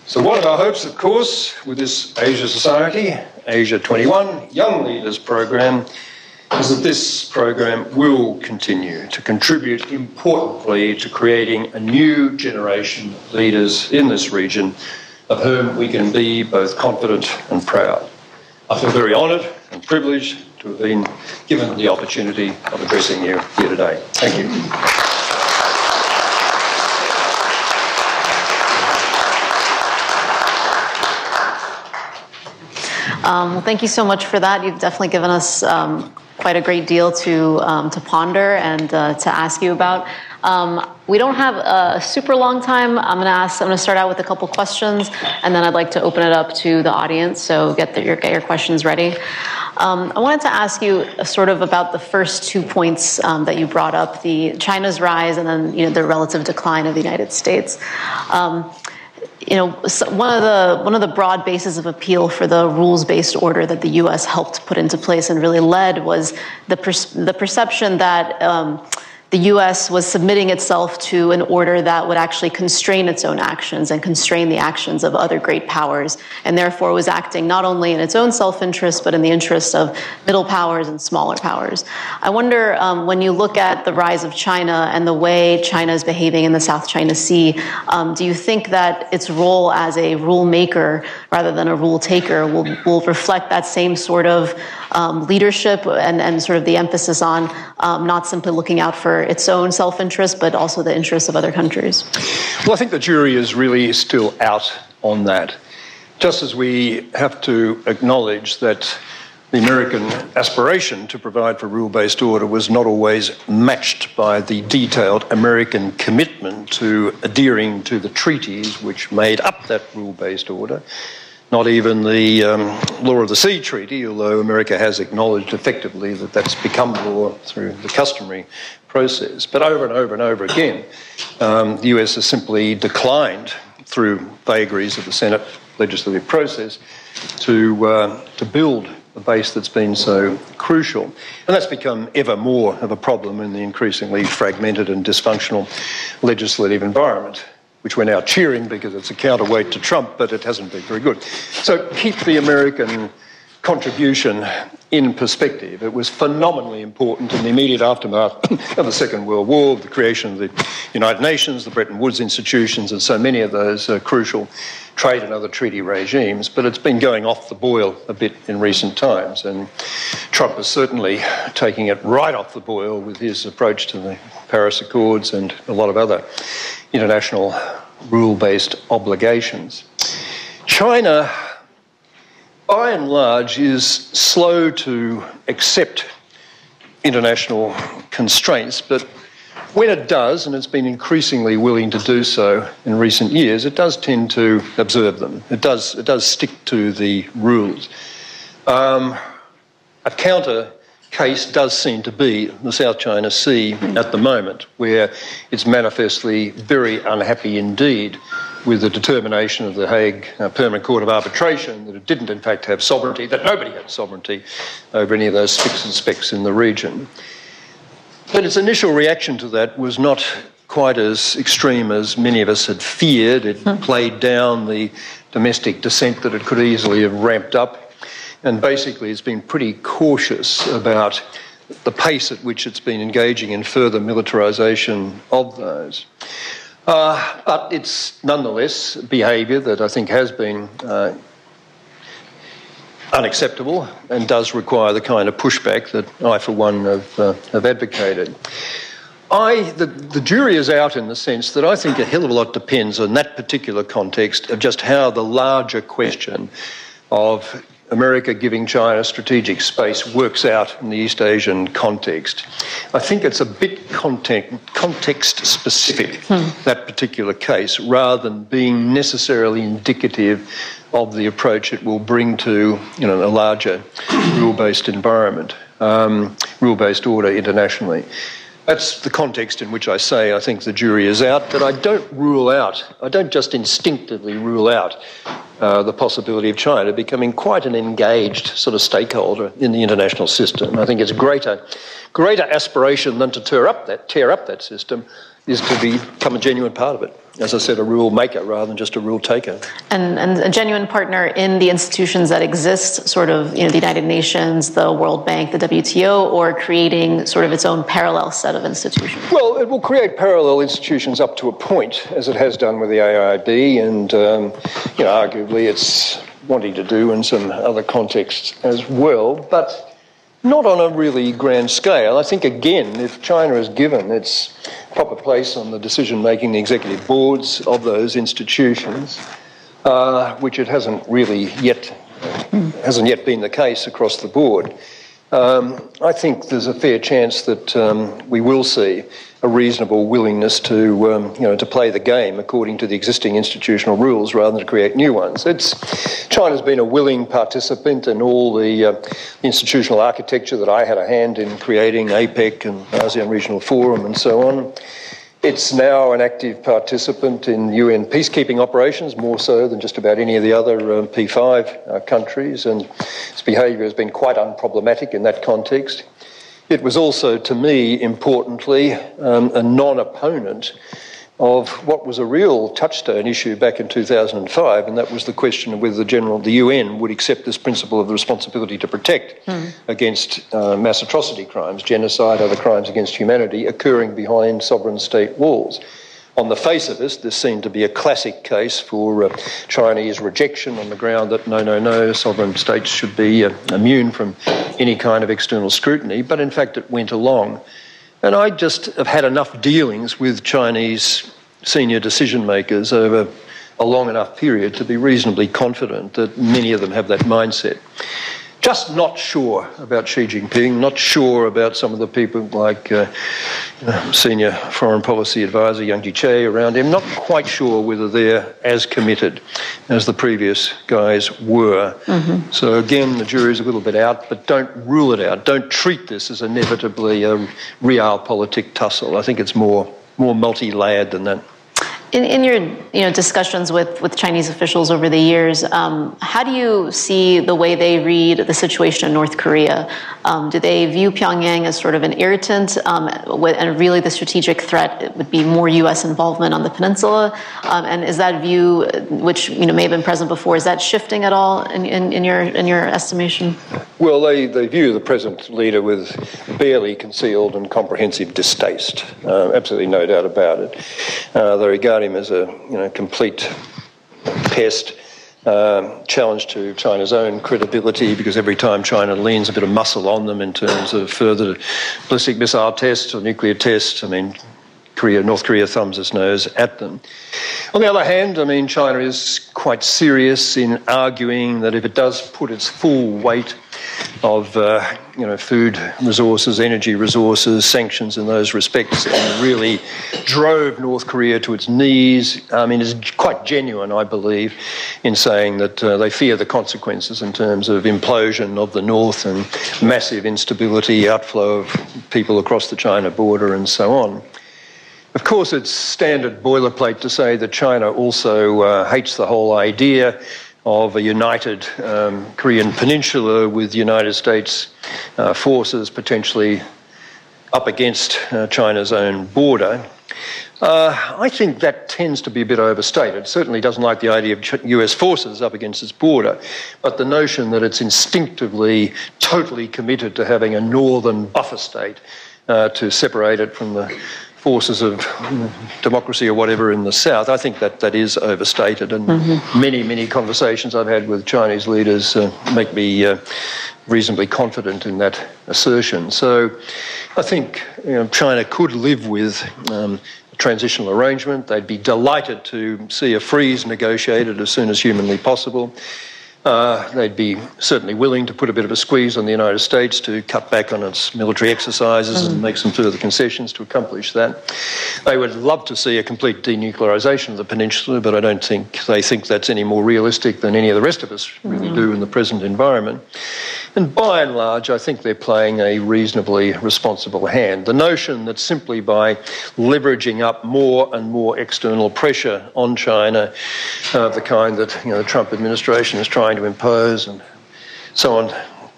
So one of our hopes, of course, with this Asia Society, Asia 21 Young Leaders Program, is that this program will continue to contribute importantly to creating a new generation of leaders in this region of whom we can be both confident and proud. I feel very honoured and privileged to have been given the opportunity of addressing you here today. Thank you. Well, thank you so much for that. You've definitely given us quite a great deal to ponder and to ask you about. We don't have a super long time. I'm going to start out with a couple questions, and then I'd like to open it up to the audience. So get your questions ready. I wanted to ask you sort of about the first 2 points that you brought up: the China's rise, and then the relative decline of the United States. One of the broad bases of appeal for the rules-based order that the U.S. helped put into place and really led was the perception that the U.S. was submitting itself to an order that would actually constrain its own actions and constrain the actions of other great powers, and therefore was acting not only in its own self-interest, but in the interest of middle powers and smaller powers. I wonder, when you look at the rise of China and the way China is behaving in the South China Sea, do you think that its role as a rule maker rather than a rule taker will reflect that same sort of leadership and sort of the emphasis on not simply looking out for its own self-interest, but also the interests of other countries? Well, I think the jury is really still out on that. Just as we have to acknowledge that the American aspiration to provide for rule-based order was not always matched by the detailed American commitment to adhering to the treaties which made up that rule-based order, not even the Law of the Sea Treaty, although America has acknowledged effectively that that's become law through the customary process. But over and over and over again, the US has simply declined, through vagaries of the Senate legislative process, to build a base that's been so crucial. And that's become ever more of a problem in the increasingly fragmented and dysfunctional legislative environment, which we're now cheering because it's a counterweight to Trump, but it hasn't been very good. So keep the American contribution in perspective. It was phenomenally important in the immediate aftermath of the Second World War, the creation of the United Nations, the Bretton Woods institutions, and so many of those crucial trade and other treaty regimes, but it's been going off the boil a bit in recent times, and Trump is certainly taking it right off the boil with his approach to the Paris Accords and a lot of other international rule-based obligations. China, by and large, is slow to accept international constraints, but when it does, and it's been increasingly willing to do so in recent years, it does tend to observe them. It does stick to the rules. A counter case does seem to be the South China Sea at the moment, where it's manifestly very unhappy indeed with the determination of the Hague Permanent Court of Arbitration that it didn't in fact have sovereignty, that nobody had sovereignty over any of those spicks and specks in the region. But its initial reaction to that was not quite as extreme as many of us had feared. It played down the domestic dissent that it could easily have ramped up, and basically it's been pretty cautious about the pace at which it's been engaging in further militarisation of those. But it's nonetheless behaviour that I think has been unacceptable and does require the kind of pushback that I, for one, have advocated. The jury is out in the sense that I think a hell of a lot depends on that particular context of just how the larger question of America giving China strategic space works out in the East Asian context. I think it's a bit context-specific, that particular case, rather than being necessarily indicative of the approach it will bring to a larger rule-based environment, rule-based order internationally. That's the context in which I say I think the jury is out, but I don't just instinctively rule out the possibility of China becoming quite an engaged sort of stakeholder in the international system. I think it's greater aspiration than to tear up that system is to become a genuine part of it. As I said, a rule maker rather than just a rule taker. And a genuine partner in the institutions that exist, sort of, the United Nations, the World Bank, the WTO, or creating sort of its own parallel set of institutions? Well, it will create parallel institutions up to a point, as it has done with the AIIB, and, arguably it's wanting to do in some other contexts as well, but not on a really grand scale. I think, again, if China is given its proper place on the decision-making, the executive boards of those institutions, which it hasn't yet been the case across the board, I think there's a fair chance that we will see a reasonable willingness to play the game according to the existing institutional rules rather than to create new ones. China's been a willing participant in all the institutional architecture that I had a hand in creating, APEC and ASEAN Regional Forum and so on. It's now an active participant in UN peacekeeping operations, more so than just about any of the other P5 countries, and its behaviour has been quite unproblematic in that context. It was also, to me, importantly, a non-opponent of what was a real touchstone issue back in 2005, and that was the question of whether the UN would accept this principle of the responsibility to protect against mass atrocity crimes, genocide, other crimes against humanity occurring behind sovereign state walls. On the face of this seemed to be a classic case for Chinese rejection on the ground that no, sovereign states should be immune from any kind of external scrutiny, but in fact it went along. And I just have had enough dealings with Chinese senior decision makers over a long enough period to be reasonably confident that many of them have that mindset. just not sure about Xi Jinping, not sure about some of the people like senior foreign policy advisor Yang Jiechi around him, not quite sure whether they're as committed as the previous guys were. So again, the jury's a little bit out, but don't rule it out. Don't treat this as inevitably a realpolitik tussle. I think it's more multi-layered than that. In your discussions with Chinese officials over the years, how do you see the way they read the situation in North Korea? Do they view Pyongyang as sort of an irritant, and really the strategic threat would be more U.S. involvement on the peninsula? And is that view, which may have been present before, is that shifting at all in your estimation? Well, they view the present leader with barely concealed and comprehensive distaste. Absolutely no doubt about it. They regard him as a complete pest, challenge to China's own credibility, because every time China leans a bit of muscle on them in terms of further ballistic missile tests or nuclear tests, North Korea thumbs its nose at them. On the other hand, China is quite serious in arguing that if it does put its full weight of food resources, energy resources, sanctions in those respects, and really drove North Korea to its knees. It's quite genuine, I believe, in saying that they fear the consequences in terms of implosion of the North and massive instability, outflow of people across the China border and so on. Of course, it's standard boilerplate to say that China also hates the whole idea of a united Korean peninsula with United States forces potentially up against China's own border. I think that tends to be a bit overstated. It certainly doesn't like the idea of US forces up against its border, but the notion that it's instinctively totally committed to having a northern buffer state to separate it from the forces of democracy or whatever in the south, I think that is overstated, and many conversations I've had with Chinese leaders make me reasonably confident in that assertion. So I think China could live with a transitional arrangement. They'd be delighted to see a freeze negotiated as soon as humanly possible. They'd be certainly willing to put a bit of a squeeze on the United States to cut back on its military exercises and make some further concessions to accomplish that. They would love to see a complete denuclearisation of the peninsula, but I don't think they think that's any more realistic than any of the rest of us really do in the present environment. And by and large, I think they're playing a reasonably responsible hand. The notion that simply by leveraging up more and more external pressure on China, of the kind that the Trump administration is trying to impose and so on,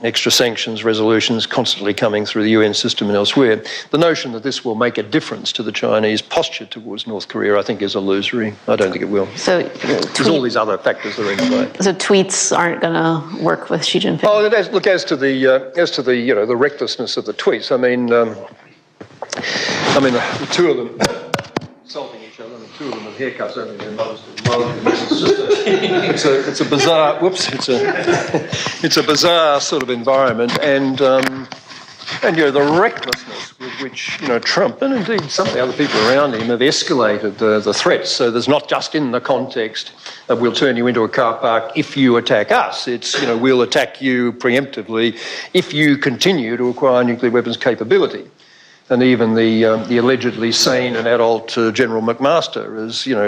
extra sanctions, resolutions constantly coming through the UN system and elsewhere, the notion that this will make a difference to the Chinese posture towards North Korea, I think, is illusory. I don't think it will. So there's all these other factors that are in play. So tweets aren't going to work with Xi Jinping? Oh, look, as to the the recklessness of the tweets, the two of them insulting each other, and the two of them with haircuts only their mothers and it's a bizarre. It's a bizarre sort of environment, and the recklessness with which Trump and indeed some of the other people around him have escalated the threats. So there's not just in the context of we'll turn you into a car park if you attack us. It's we'll attack you preemptively if you continue to acquire nuclear weapons capability. And even the allegedly sane and adult General McMaster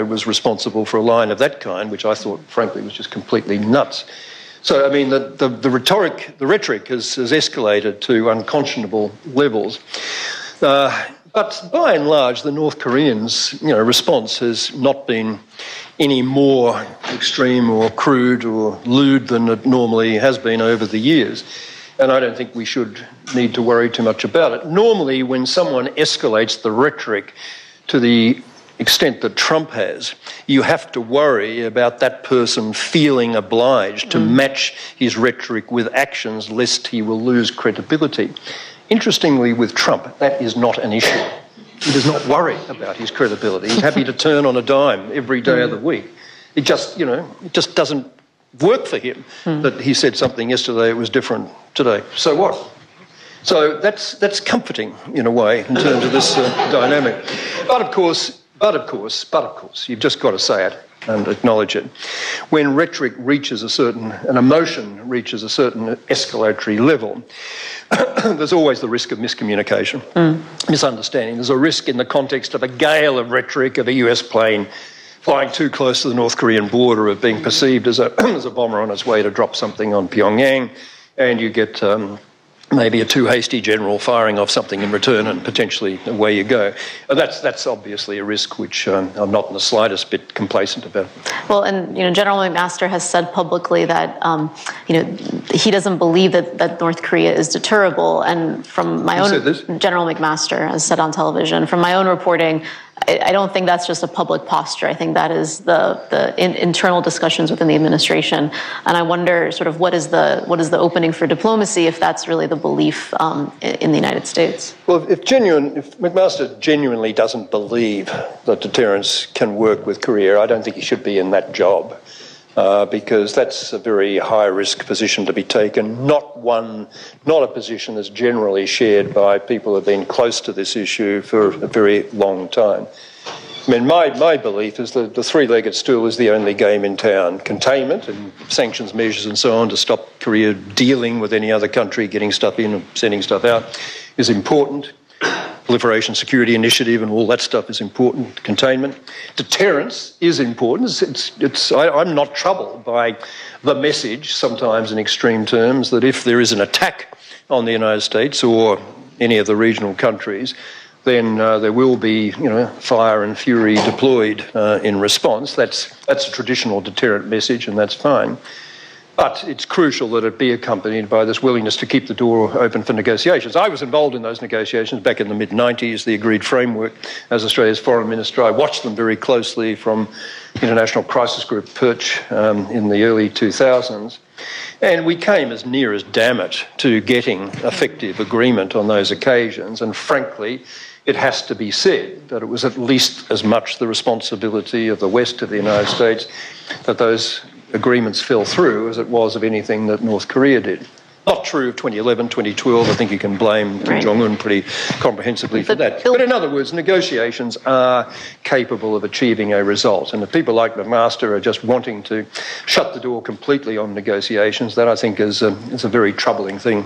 was responsible for a line of that kind, which I thought, frankly, was just completely nuts. So, the rhetoric has escalated to unconscionable levels. But by and large, the North Koreans' response has not been any more extreme or crude or lewd than it normally has been over the years. And I don't think we should need to worry too much about it. Normally, when someone escalates the rhetoric to the extent that Trump has, you have to worry about that person feeling obliged to match his rhetoric with actions lest he will lose credibility. Interestingly, with Trump, that is not an issue. He does not worry about his credibility. He's happy to turn on a dime every day of the week. It just doesn't work for him that he said something yesterday, it was different today. So what? So that's comforting in a way in terms of this dynamic. But of course, you've just got to say it. and acknowledge it. When rhetoric reaches an emotion reaches a certain escalatory level, there's always the risk of miscommunication, misunderstanding. There's a risk in the context of a gale of rhetoric of a US plane flying too close to the North Korean border, of being perceived as a bomber on its way to drop something on Pyongyang, and you get maybe a too hasty general firing off something in return, and potentially away you go. That's obviously a risk which I'm not in the slightest bit complacent about. Well, and General McMaster has said publicly that he doesn't believe that North Korea is deterrable. And from my own, General McMaster has said on television, from my own reporting, I don't think that's just a public posture. I think that is the internal discussions within the administration. And I wonder, sort of, what is the opening for diplomacy if that's really the belief in the United States? Well, if McMaster genuinely doesn't believe that deterrence can work with Korea, I don't think he should be in that job. Because that's a very high-risk position to be taken, not a position that's generally shared by people who have been close to this issue for a very long time. I mean, my belief is that the three-legged stool is the only game in town. Containment and sanctions measures and so on to stop Korea dealing with any other country, getting stuff in and sending stuff out, is important. Proliferation Security Initiative and all that stuff is important. Containment. Deterrence is important. I'm not troubled by the message, sometimes in extreme terms, that if there is an attack on the United States or any of the regional countries, then there will be, fire and fury deployed in response. That's a traditional deterrent message, and that's fine. But it's crucial that it be accompanied by this willingness to keep the door open for negotiations. I was involved in those negotiations back in the mid-90s, the agreed framework, as Australia's foreign minister. I watched them very closely from International Crisis Group perch in the early 2000s. And we came as near as damn it to getting effective agreement on those occasions. And frankly, it has to be said that it was at least as much the responsibility of the West of the United States that those agreements fell through as it was of anything that North Korea did. Not true of 2011, 2012. I think you can blame Kim Jong-un pretty comprehensively for that. But in other words, negotiations are capable of achieving a result. And if people like McMaster are just wanting to shut the door completely on negotiations, that I think is a very troubling thing.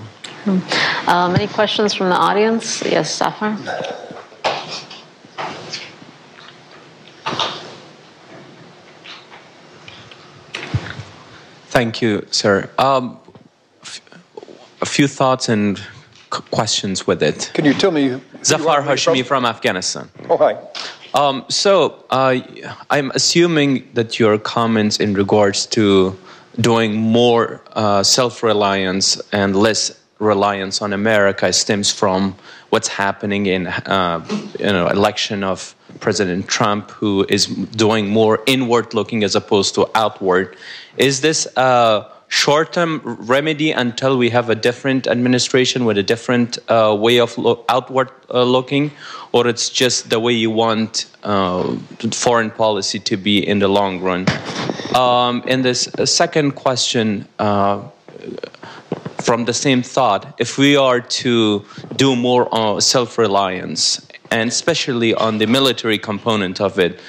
Any questions from the audience? Yes, Safar? Thank you, sir. A few thoughts and questions with it. Can you tell me? Zafar Hashmi from Afghanistan. Oh, hi. I'm assuming that your comments in regards to doing more self-reliance and less reliance on America stems from what's happening in election of President Trump, who is doing more inward-looking as opposed to outward. Is this a short-term remedy until we have a different administration with a different way of outward looking, or it's just the way you want foreign policy to be in the long run? And this second question, from the same thought, if we are to do more self-reliance, and especially on the military component of it,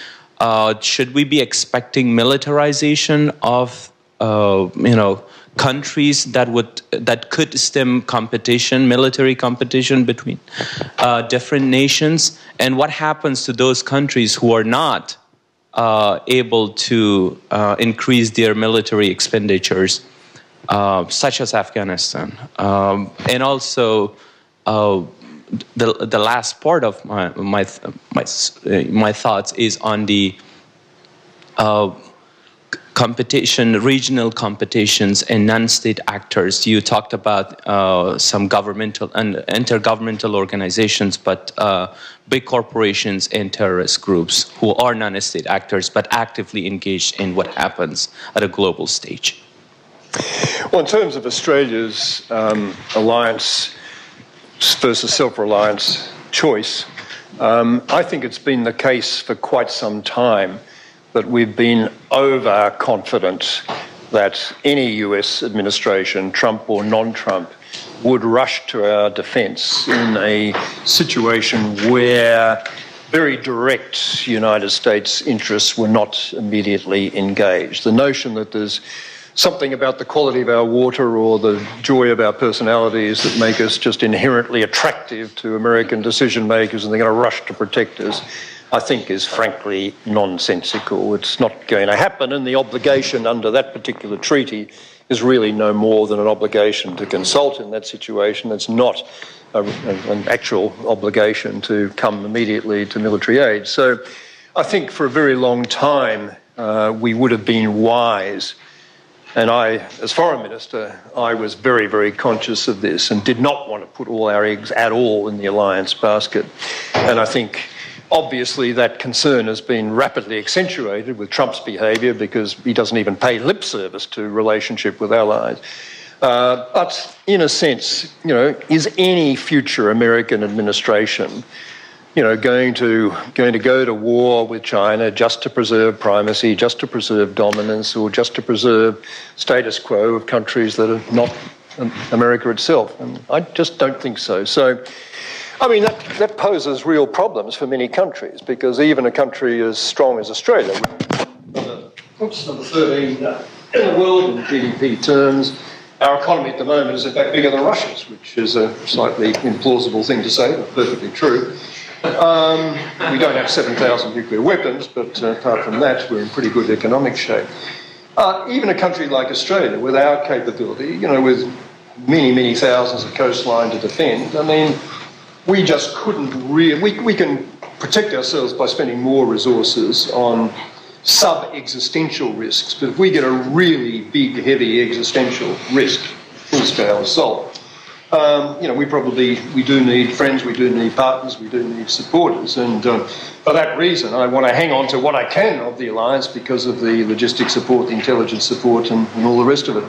should we be expecting militarization of countries that could stem competition, military competition between different nations? And what happens to those countries who are not able to increase their military expenditures, such as Afghanistan? And also, the last part of my thoughts is on the competition, regional competitions, and non-state actors. You talked about some governmental and intergovernmental organizations, but big corporations and terrorist groups who are non-state actors but actively engaged in what happens at a global stage. Well, in terms of Australia's alliance versus self-reliance choice, I think it's been the case for quite some time that we've been overconfident that any US administration, Trump or non-Trump, would rush to our defence in a situation where very direct United States interests were not immediately engaged. The notion that there's something about the quality of our water or the joy of our personalities that make us just inherently attractive to American decision makers and they're going to rush to protect us, I think is frankly nonsensical. It's not going to happen, and the obligation under that particular treaty is really no more than an obligation to consult in that situation. It's not an actual obligation to come immediately to military aid. So I think for a very long time we would have been wise. And I, as Foreign Minister, I was very, very conscious of this and did not want to put all our eggs at all in the alliance basket. And I think, obviously, that concern has been rapidly accentuated with Trump's behaviour because he doesn't even pay lip service to relationship with allies. But in a sense, is any future American administration going to go to war with China just to preserve primacy, just to preserve dominance, or just to preserve status quo of countries that are not America itself? And I just don't think so. So, I mean, that poses real problems for many countries, because even a country as strong as Australia, number 13 in the world in GDP terms, our economy at the moment is in fact bigger than Russia's, which is a slightly implausible thing to say, but perfectly true. We don't have 7,000 nuclear weapons, but apart from that, we're in pretty good economic shape. Even a country like Australia, with our capability, with many, many thousands of coastline to defend, I mean, we just couldn't really... We can protect ourselves by spending more resources on sub-existential risks, but if we get a really big, heavy existential risk, full-scale assault, we do need friends, we do need partners, we do need supporters, and for that reason I want to hang on to what I can of the alliance because of the logistics support, the intelligence support and all the rest of it.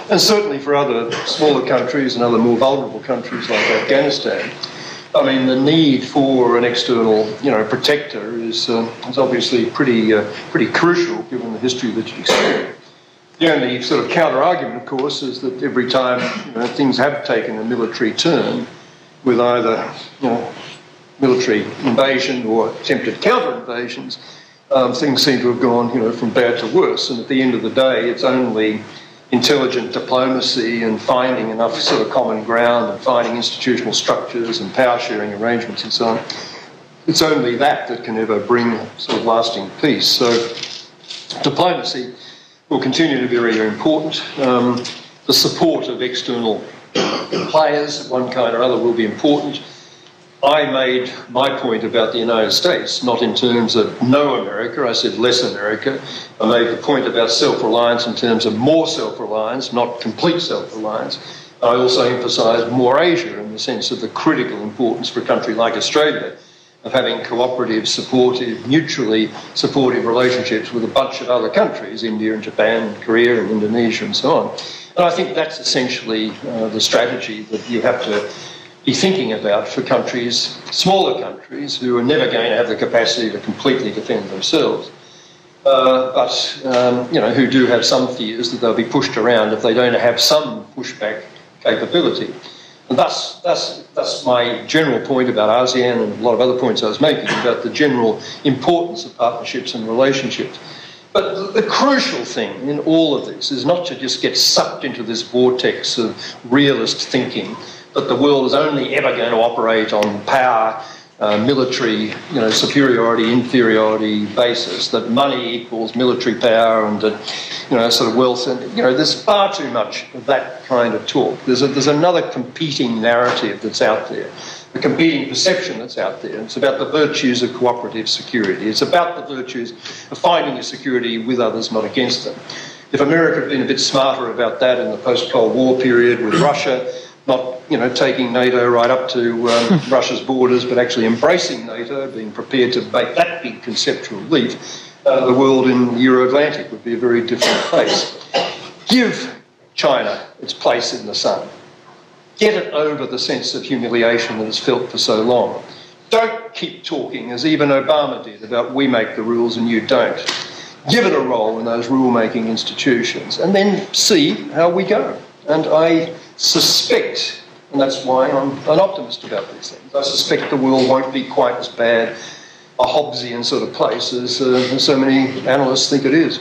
And certainly for other smaller countries and other more vulnerable countries like Afghanistan, I mean, the need for an external, protector is obviously pretty crucial given the history that you experienced. The only sort of counter-argument, of course, is that every time things have taken a military turn with either military invasion or attempted counter-invasions, things seem to have gone from bad to worse. And at the end of the day, it's only intelligent diplomacy and finding enough sort of common ground and finding institutional structures and power-sharing arrangements and so on. It's only that can ever bring sort of lasting peace. So diplomacy will continue to be very, very important. The support of external players of one kind or other will be important. I made my point about the United States, not in terms of no America, I said less America. I made the point about self-reliance in terms of more self-reliance, not complete self-reliance. I also emphasised more Asia in the sense of the critical importance for a country like Australia of having cooperative, supportive, mutually supportive relationships with a bunch of other countries, India and Japan and Korea and Indonesia and so on. And I think that's essentially the strategy that you have to be thinking about for countries, smaller countries, who are never going to have the capacity to completely defend themselves, but who do have some fears that they'll be pushed around if they don't have some pushback capability. And that's my general point about ASEAN and a lot of other points I was making about the general importance of partnerships and relationships. But the crucial thing in all of this is not to just get sucked into this vortex of realist thinking that the world is only ever going to operate on power, military, superiority, inferiority basis, that money equals military power and that, sort of wealth. And, there's far too much of that kind of talk. There's another competing narrative that's out there, a competing perception that's out there. It's about the virtues of cooperative security. It's about the virtues of finding a security with others, not against them. If America had been a bit smarter about that in the post-Cold War period with Russia, not taking NATO right up to Russia's borders, but actually embracing NATO, being prepared to make that big conceptual leap, the world in the Euro-Atlantic would be a very different place. Give China its place in the sun. Get it over the sense of humiliation that it's felt for so long. Don't keep talking, as even Obama did, about we make the rules and you don't. Give it a role in those rule-making institutions and then see how we go. And I suspect, and that's why I'm an optimist about these things, I suspect the world won't be quite as bad Hobbesian sort of place as so many analysts think it is.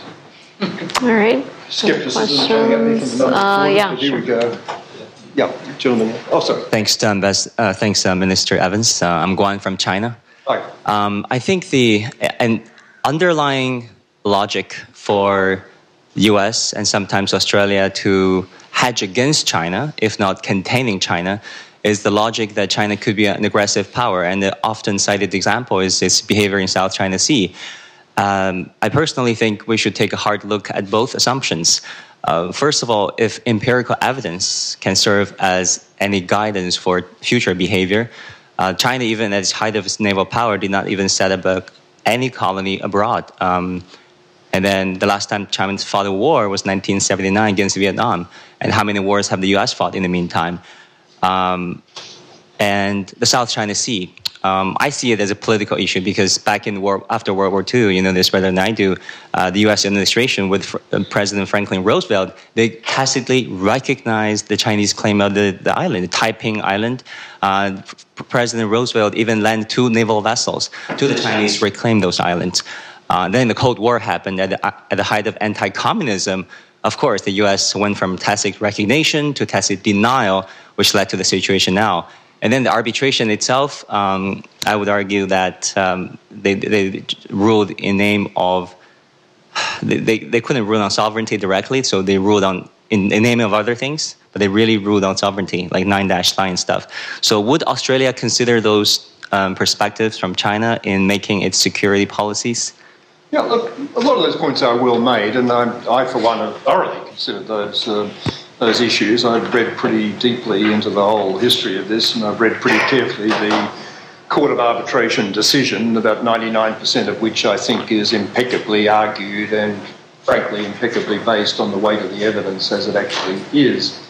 All right. Skepticism coming at me from the yeah, here we go. Yeah, gentlemen. Oh, sorry. Thanks, Minister Evans. I'm Guan from China. Hi. I think an underlying logic for U.S. and sometimes Australia to hedge against China, if not containing China, is the logic that China could be an aggressive power. And the often cited example is its behavior in South China Sea. I personally think we should take a hard look at both assumptions. First of all, if empirical evidence can serve as any guidance for future behavior, China, even at its height of its naval power, did not even set up any colony abroad. And then the last time China fought a war was 1979 against Vietnam. And how many wars have the U.S. fought in the meantime? And the South China Sea. I see it as a political issue because back in after World War II, you know this better than I do, the U.S. administration with President Franklin Roosevelt, they tacitly recognized the Chinese claim of the island, the Taiping Island. President Roosevelt even lent 2 naval vessels to the Chinese to reclaim those islands. Then the Cold War happened at the height of anti-communism. Of course, the U.S. went from tacit recognition to tacit denial, which led to the situation now. And then the arbitration itself, I would argue that they ruled in name of, they couldn't rule on sovereignty directly, so they ruled on in name of other things, but they really ruled on sovereignty, like 9-line stuff. So would Australia consider those perspectives from China in making its security policies? Yeah, look, a lot of those points are well made, and I for one, have thoroughly considered those issues. I've read pretty deeply into the whole history of this, and I've read pretty carefully the Court of Arbitration decision, about 99% of which I think is impeccably argued and, frankly, impeccably based on the weight of the evidence as it actually is.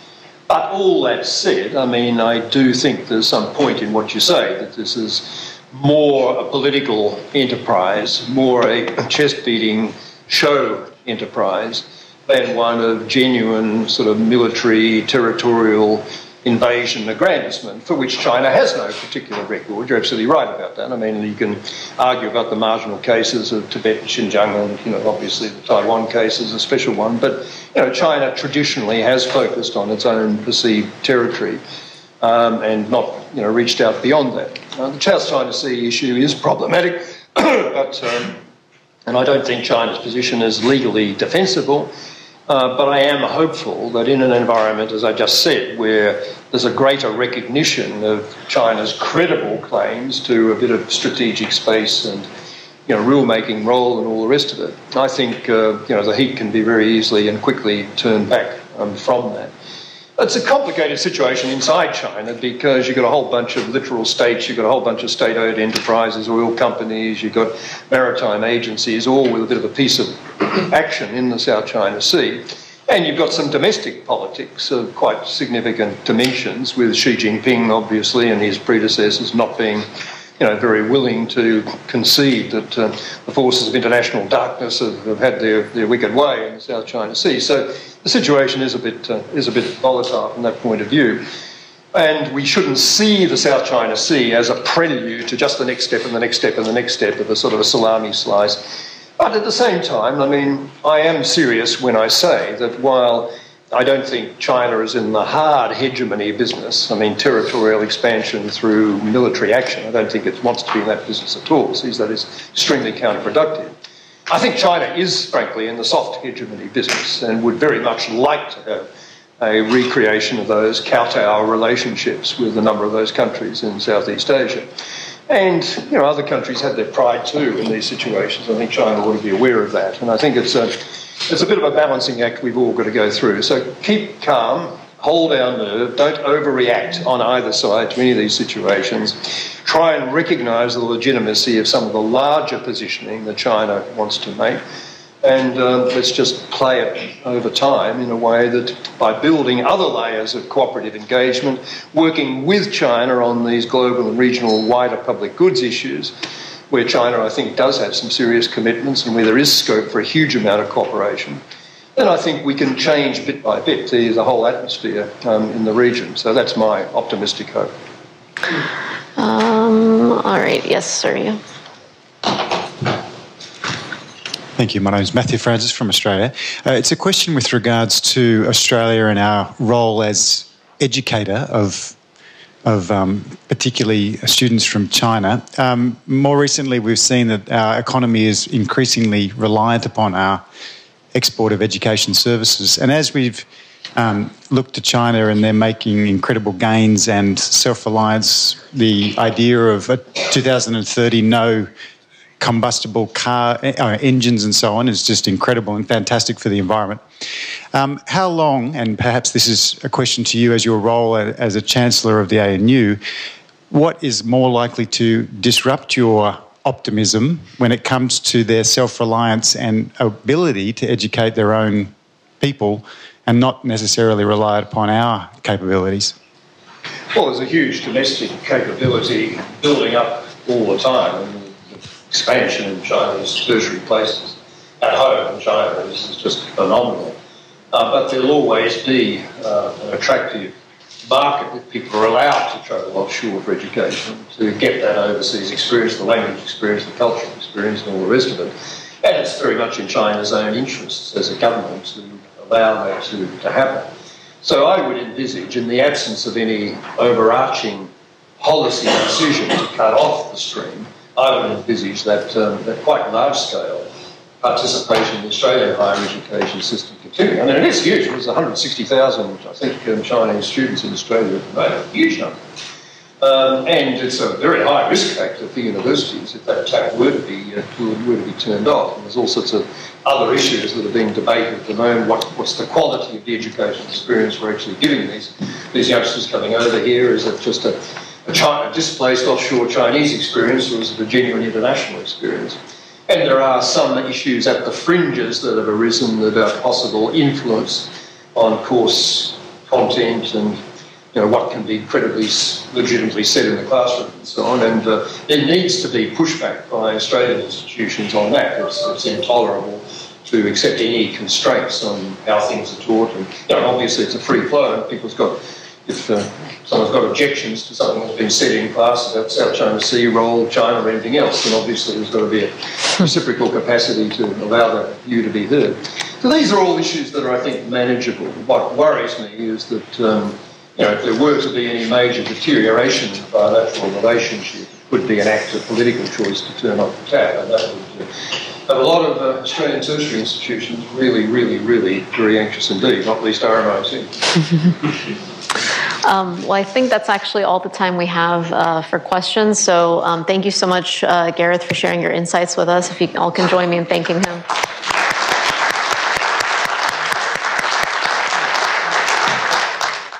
But all that said, I mean, I do think there's some point in what you say, that this is more a political enterprise, more a chest-beating show enterprise than one of genuine sort of military, territorial invasion aggrandizement, for which China has no particular record. You're absolutely right about that. I mean, you can argue about the marginal cases of Tibet and Xinjiang, and, you know, obviously the Taiwan case is a special one, but, you know, China traditionally has focused on its own perceived territory and not, you know, reached out beyond that. The South China Sea issue is problematic, but and I don't think China's position is legally defensible. But I am hopeful that in an environment, as I just said, where there's a greater recognition of China's credible claims to a bit of strategic space and, you know, rule-making role and all the rest of it, I think, you know, the heat can be very easily and quickly turned back from that. It's a complicated situation inside China because you've got a whole bunch of littoral states, you've got a whole bunch of state-owned enterprises, oil companies, you've got maritime agencies, all with a bit of a piece of action in the South China Sea. And you've got some domestic politics of quite significant dimensions, with Xi Jinping, obviously, and his predecessors not being, you know, very willing to concede that the forces of international darkness have had their wicked way in the South China Sea. So the situation is a bit volatile from that point of view. And we shouldn't see the South China Sea as a prelude to just the next step and the next step and the next step of a sort of a salami slice. But at the same time, I mean, I am serious when I say that while I don't think China is in the hard hegemony business, I mean, territorial expansion through military action, I don't think it wants to be in that business at all. It sees that as extremely counterproductive. I think China is, frankly, in the soft hegemony business and would very much like to have a recreation of those kowtow relationships with a number of those countries in Southeast Asia. And, you know, other countries have their pride too in these situations. I think China ought to be aware of that. And I think it's a bit of a balancing act we've all got to go through. So keep calm, hold our nerve, don't overreact on either side to any of these situations. Try and recognise the legitimacy of some of the larger positioning that China wants to make. And let's just play it over time in a way that by building other layers of cooperative engagement, working with China on these global and regional wider public goods issues, where China, I think, does have some serious commitments and where there is scope for a huge amount of cooperation, then I think we can change bit by bit the whole atmosphere in the region. So that's my optimistic hope. All right. Yes, sir. Yeah. Thank you. My name is Matthew Francis from Australia. It's a question with regards to Australia and our role as educator of particularly students from China. More recently, we've seen that our economy is increasingly reliant upon our export of education services. And as we've looked to China and they're making incredible gains and self-reliance, the idea of a 2030 no combustible car engines and so on is just incredible and fantastic for the environment. How long, and perhaps this is a question to you as your role as a Chancellor of the ANU, what is more likely to disrupt your optimism when it comes to their self-reliance and ability to educate their own people and not necessarily rely upon our capabilities? Well, there's a huge domestic capability building up all the time. And expansion in China's tertiary places at home in China is just phenomenal. But there'll always be an attractive market if people are allowed to travel offshore for education, to get that overseas experience, the language experience, the cultural experience, and all the rest of it. And it's very much in China's own interests as a government to allow that to happen. So I would envisage, in the absence of any overarching policy decision to cut off the stream, I would envisage that quite large-scale participation in the Australian higher education system continuing. I mean, it is huge. There's 160,000, I think, Chinese students in Australia at the moment, a huge number. And it's a very high risk factor for universities if that tap were to be turned off. And there's all sorts of other issues that are being debated at the moment. What's the quality of the education experience we're actually giving these youngsters coming over here? Is it just a displaced offshore Chinese experience, or is it a genuine international experience? And there are some issues at the fringes that have arisen about possible influence on course content and what can be credibly, legitimately said in the classroom and so on. And there needs to be pushback by Australian institutions on that. It's intolerable to accept any constraints on how things are taught. And obviously it's a free flow. And if someone's got objections to something that's been said in class about South China Sea, role, China, or anything else, then obviously there's got to be a reciprocal capacity to allow that view to be heard. So these are all issues that are, I think, manageable. What worries me is that, if there were to be any major deterioration in the bilateral relationship, it would be an act of political choice to turn off the tap, and that would have a lot of Australian tertiary institutions really, really, really very anxious indeed, not least RMIT. Well, I think that's actually all the time we have for questions. So thank you so much, Gareth, for sharing your insights with us. If you all can join me in thanking him.